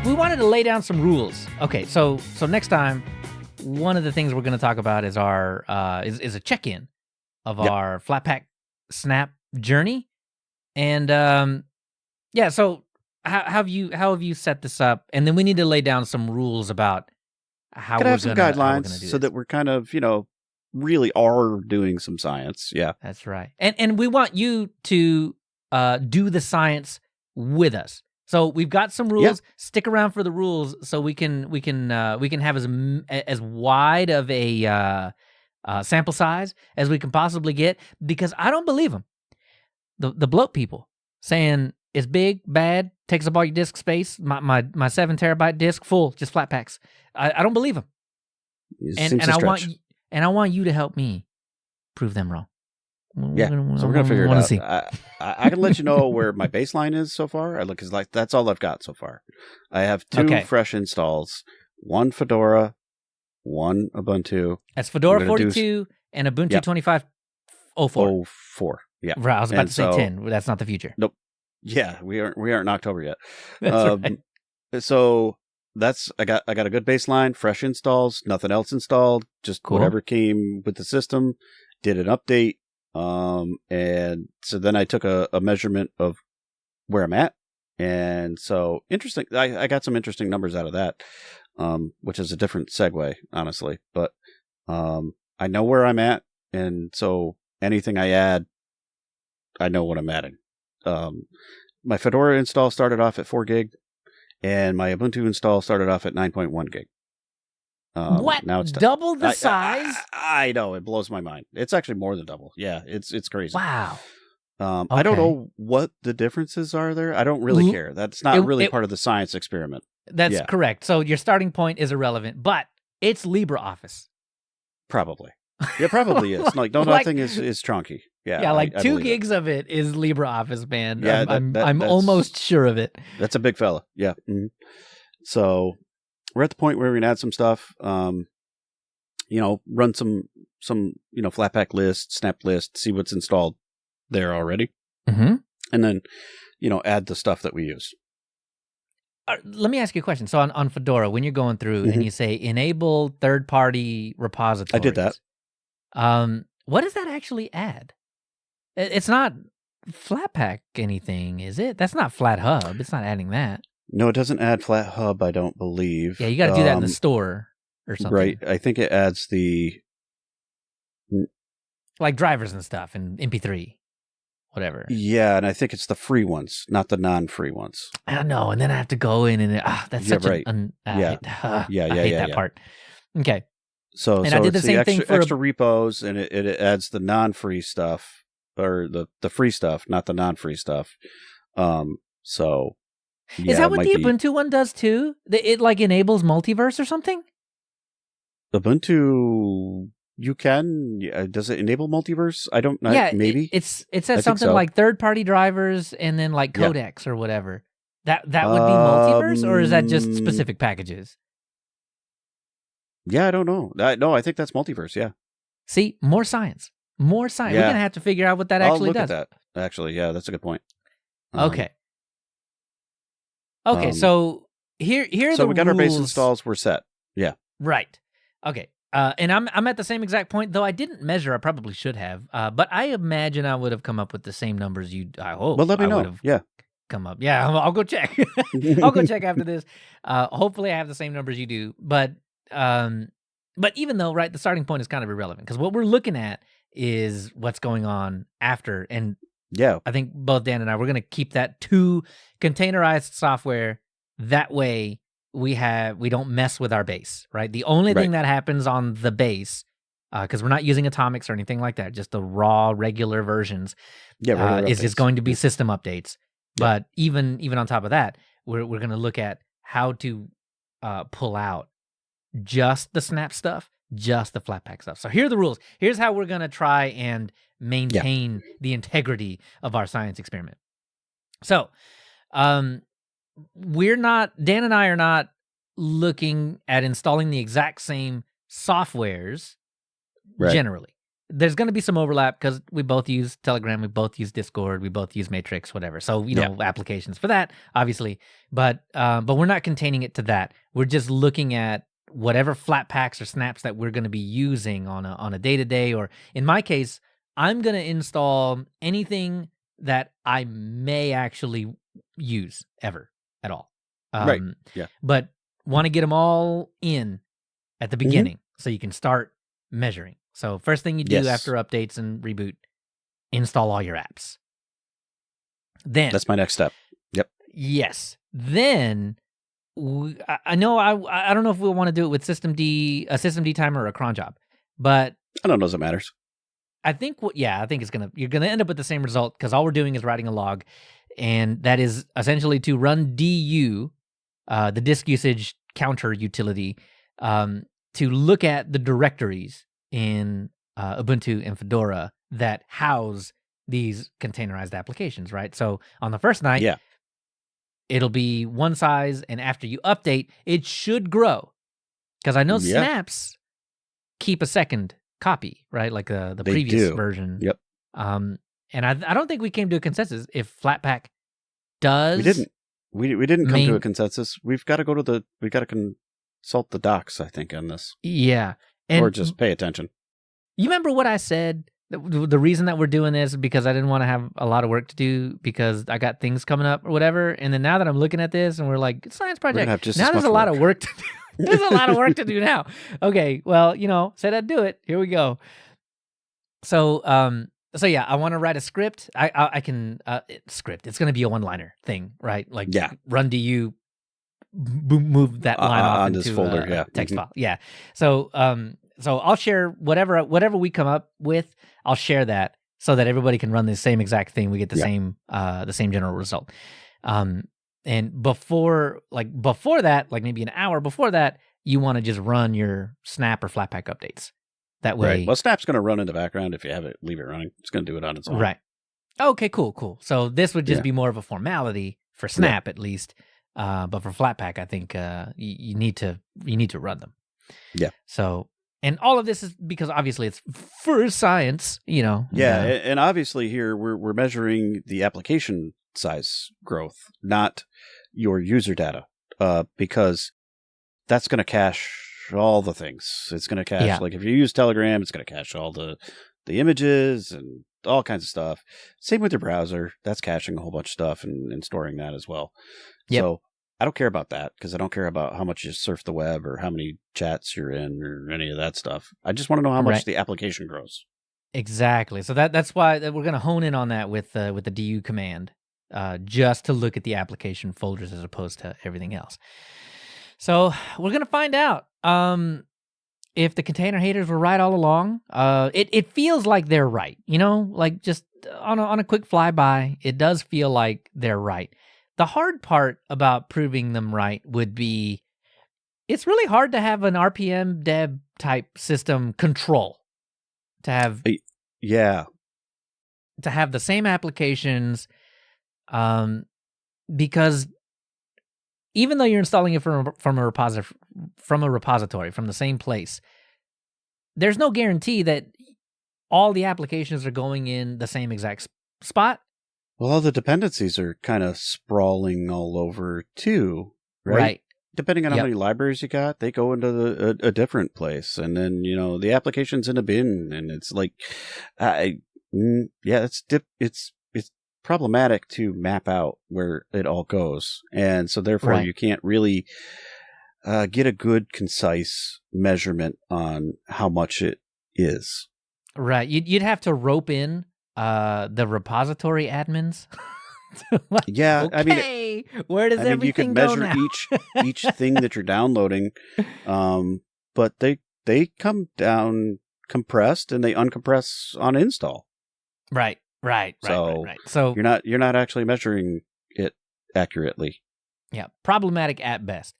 We wanted to lay down some rules. Okay, so next time one of the things we're going to talk about is our is a check-in of our Flatpak snap journey. And so how have you set this up? And then we need to lay down some rules about how we're going to do
guidelines
this.
So that we're kind of, really are doing some science. Yeah.
That's right. And we want you to do the science with us. So we've got some rules. Yeah. Stick around for the rules so we can have as wide of a sample size as we can possibly get, because I don't believe them. The bloat people saying it's big, bad, takes up all your disk space. My 7 terabyte disk full, just Flatpaks. I don't believe them. And I want you to help me prove them wrong.
Yeah, so we're gonna figure it out. I can let you know where my baseline is so far. Because that's all I've got so far. I have 2 fresh installs: 1 Fedora, 1 Ubuntu.
That's Fedora 42 and Ubuntu 25.04.
04. Yeah,
right. I was about to say 10. That's not the future.
Nope. Yeah, we aren't in October yet.
That's right.
So I got a good baseline, fresh installs, nothing else installed, just whatever came with the system. Did an update. And so then I took a measurement of where I'm at. And so interesting. I got some interesting numbers out of that, which is a different segue, honestly, but, I know where I'm at. And so anything I add, I know what I'm adding. My Fedora install started off at 4 gig and my Ubuntu install started off at 9.1 gig.
What?
Now it's
double the size?
I know, it blows my mind. It's actually more than double. Yeah, it's crazy.
Wow.
Okay. I don't know what the differences are there. I don't really care. That's not really part of the science experiment.
That's correct. So your starting point is irrelevant, but it's LibreOffice.
Probably. Yeah, probably is. Nothing is chunky. Yeah.
Yeah, 2 gigs of it is LibreOffice, man.
Yeah,
I'm almost sure of it.
That's a big fella. Yeah. Mm-hmm. So we're at the point where we can add some stuff. Run some Flatpak list, snap list, see what's installed there already.
Mm-hmm.
And then, add the stuff that we use.
Let me ask you a question. So on Fedora, when you're going through and you say enable third-party repositories.
I did that.
What does that actually add? It's not Flatpak anything, is it? That's not FlatHub. It's not adding that.
No, it doesn't add FlatHub, I don't believe.
Yeah, you got to do that in the store or something.
Right. I think it adds the...
like drivers and stuff and MP3, whatever.
Yeah, and I think it's the free ones, not the non-free ones.
I don't know. And then I have to go in and that's such
right.
I hate that part. Okay.
So
I did the same thing for
extra repos, and it adds the non-free stuff, or the free stuff, not the non-free stuff. So
is that what the Ubuntu one does too? It enables multiverse or something?
Ubuntu, you can. Does it enable multiverse? I don't know.
Yeah,
maybe
it says something like third-party drivers and then codecs or whatever. That would be multiverse, or is that just specific packages?
Yeah, I don't know. No, I think that's multiverse. Yeah.
See, more science. Yeah. We're gonna have to figure out what that actually does.
I'll look at that. Actually, yeah, that's a good point.
Okay. So here are the
we got
rules.
Our base installs. We're set. Yeah.
Right. Okay. And I'm at the same exact point, though I didn't measure. I probably should have. But I imagine I would have come up with the same numbers you. I hope.
Well, let me know. Yeah.
Come up. Yeah, I'll go check. I'll go check after this. Hopefully, I have the same numbers you do. But even though, right, the starting point is kind of irrelevant because what we're looking at is what's going on after. And
yeah,
I think both Dan and I, we're going to keep that to containerized software. That way we don't mess with our base, right? The only thing that happens on the base, because we're not using atomics or anything like that, just the raw regular versions, is going to be system updates. Yeah. But even on top of that, we're going to look at how to pull out just the snap stuff, just the Flatpak stuff. So here are the rules. Here's how we're going to try and maintain the integrity of our science experiment. So, Dan and I are not looking at installing the exact same softwares generally. There's going to be some overlap because we both use Telegram, we both use Discord, we both use Matrix, whatever. So, applications for that, obviously. But we're not containing it to that. We're just looking at whatever flat packs or snaps that we're going to be using on a day-to-day, or in my case, I'm going to install anything that I may actually use ever at all.
Right. Yeah.
But want to get them all in at the beginning so you can start measuring. So first thing you do after updates and reboot, install all your apps. Then
that's my next step. Yep.
Yes. Then I know I don't know if we'll want to do it with a system D timer or a cron job, but
I don't know if it matters.
I think you're gonna end up with the same result, because all we're doing is writing a log, and that is essentially to run du, the disk usage counter utility, to look at the directories in Ubuntu and Fedora that house these containerized applications, right? So on the first night, it'll be one size, and after you update, it should grow, because I know snaps keep a second copy, right? Like the previous version.
Yep.
And I don't think we came to a consensus if Flatpak does.
We didn't. We didn't come to a consensus. We've got to consult the docs, I think, on this.
Yeah.
Or just pay attention.
You remember what I said? The reason that we're doing this is because I didn't want to have a lot of work to do, because I got things coming up or whatever. And then now that I'm looking at this and we're like, science project, now there's a lot of work to do. There's a lot of work to do now. Okay, well, said I'd do it. Here we go. So yeah, I want to write a script. I can script. It's going to be a one-liner thing, right? Like run du, move that line off
on
into
this folder,
a text file. Yeah. So I'll share whatever we come up with. I'll share that so that everybody can run the same exact thing. We get the same general result. And before that, like maybe an hour before that, you want to just run your snap or Flatpak updates. That way.
Right. Well, snap's going to run in the background if you leave it running. It's going to do it on its own.
Right. Okay, cool. So this would just be more of a formality for snap at least. But for Flatpak, I think you need to run them. Yeah. So, and all of this is because obviously it's for science, Yeah,
and obviously here we're measuring the application size growth, not your user data, because that's going to cache all the things. It's going to cache, like if you use Telegram, it's going to cache all the images and all kinds of stuff. Same with your browser. That's caching a whole bunch of stuff and storing that as well. Yep. So I don't care about that, because I don't care about how much you surf the web or how many chats you're in or any of that stuff. I just want to know how much the application grows.
Exactly. So that's why we're going to hone in on that with the du command, just to look at the application folders as opposed to everything else. So we're going to find out if the container haters were right all along. It feels like they're right, like just on a quick flyby, it does feel like they're right. The hard part about proving them right would be, it's really hard to have an RPM deb type system control, to have to have the same applications, because even though you're installing it from a repository from the same place, there's no guarantee that all the applications are going in the same exact spot.
Well, all the dependencies are kind of sprawling all over too, right? Depending on how many libraries you got, they go into a different place, and then the application's in a bin, and it's like, it's problematic to map out where it all goes, and so therefore you can't really get a good, concise measurement on how much it is.
Right, you'd have to rope in the repository admins. I mean, where does everything
you can
go
measure
now?
each thing that you're downloading, but they come down compressed and they uncompress on install. Right.
So
you're not actually measuring it accurately.
Yeah, problematic at best.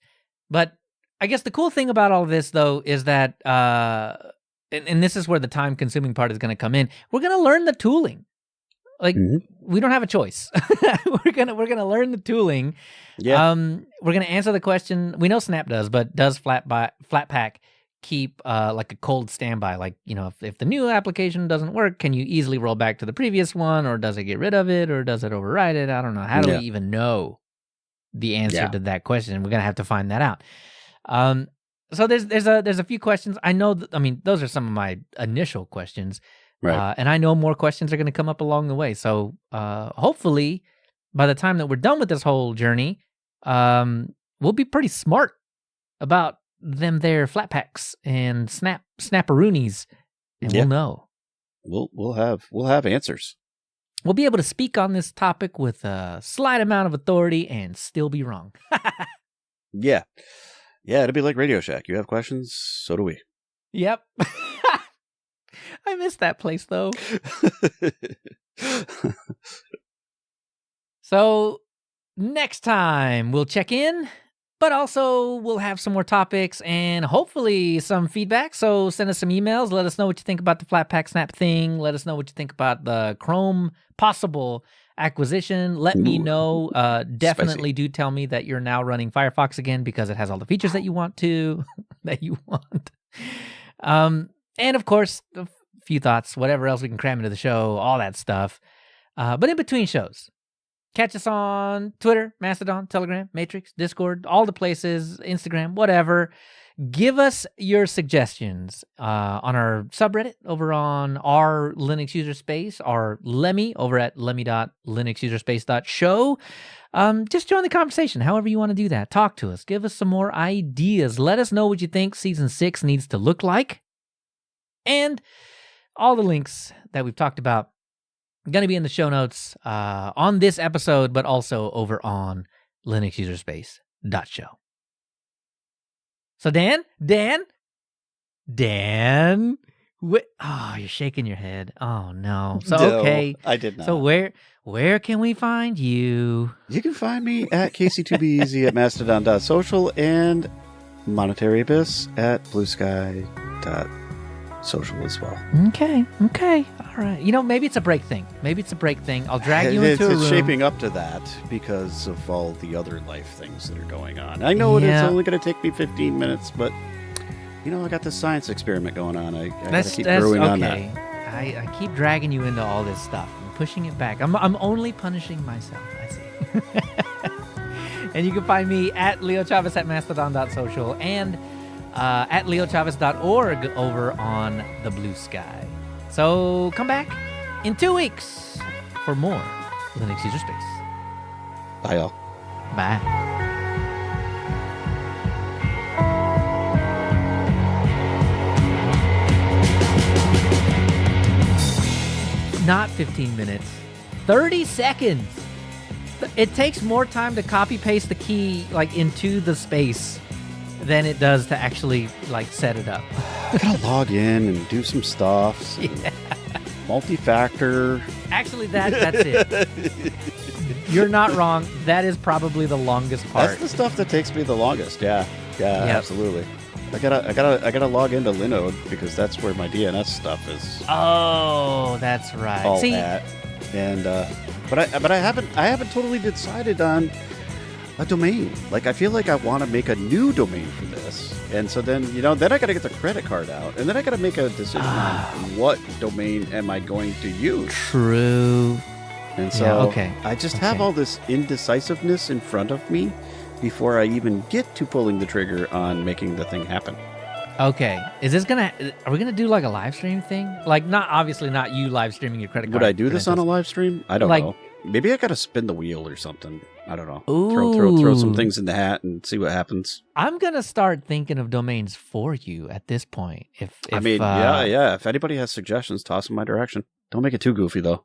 But I guess the cool thing about all of this, though, is that, and this is where the time-consuming part is going to come in. We're going to learn the tooling. Like we don't have a choice. we're gonna learn the tooling. Yeah. We're gonna answer the question. We know Snap does, but does Flatpak keep like a cold standby? Like, if the new application doesn't work, can you easily roll back to the previous one, or does it get rid of it, or does it override it? I don't know. How do we even know the answer to that question? We're gonna have to find that out. So there's a few questions. I know. Those are some of my initial questions,
Right.
and I know more questions are going to come up along the way. So hopefully, by the time that we're done with this whole journey, we'll be pretty smart about them there flat packs and snapperoonies, and we'll know.
We'll have answers.
We'll be able to speak on this topic with a slight amount of authority and still be wrong.
Yeah. Yeah, it'll be like Radio Shack. You have questions, so do we.
Yep. I miss that place, though. So, next time we'll check in, but also we'll have some more topics and hopefully some feedback. So, send us some emails. Let us know what you think about the Flatpak Snap thing. Let us know what you think about the Chrome possible acquisition. Let me know. Definitely
Spicy.
do tell me that you're now running Firefox again because it has all the features that you want to, that you want. And of course, a few thoughts, whatever else we can cram into the show, all that stuff. But in between shows, catch us on Twitter, Mastodon, Telegram, Matrix, Discord, all the places, Instagram, whatever. Give us your suggestions on our subreddit over on our Linux user space, our Lemmy over at lemmy.linuxuserspace.show. Just join the conversation, however you want to do that. Talk to us. Give us some more ideas. Let us know what you think Season 6 needs to look like. And all the links that we've talked about are going to be in the show notes on this episode, but also over on linuxuserspace.show. So Dan, you're shaking your head. Oh no. So okay,
I did not.
So where can we find you?
You can find me at KC2BEasy at mastodon.social and Monetary Abyss at bluesky.social as well.
Okay. All right. Maybe it's a break thing. I'll drag you into a room.
It's shaping up to that because of all the other life things that are going on. I know it's only going to take me 15 minutes, but I got this science experiment going on. I got to keep brewing on that.
I keep dragging you into all this stuff and pushing it back. I'm only punishing myself. I see. And you can find me at Leo Chavez at mastodon.social and at leochavez.org over on the Blue Sky. So come back in 2 weeks for more Linux User Space.
Bye, y'all.
Bye. Not 15 minutes, 30 seconds. It takes more time to copy paste the key into the space than it does to actually set it up.
I gotta log in and do some stuff.
Yeah.
Multi-factor.
Actually, that's it. You're not wrong. That is probably the longest part.
That's the stuff that takes me the longest. Yeah, absolutely. I gotta log into Linode because that's where my DNS stuff is.
Oh, that's right.
All that, and but I haven't totally decided on a domain. I feel like I want to make a new domain for this, and so then then I gotta get the credit card out, and then I gotta make a decision on what domain am I going to use.
True.
And so I just have all this indecisiveness in front of me before I even get to pulling the trigger on making the thing happen.
Okay. Are we gonna do a live stream thing? Not you live streaming your credit card.
Would I do this on a live stream? I don't know. Maybe I gotta spin the wheel or something. I don't know. Throw some things in the hat and see what happens.
I'm gonna start thinking of domains for you at this point. If
If anybody has suggestions, toss them my direction. Don't make it too goofy though.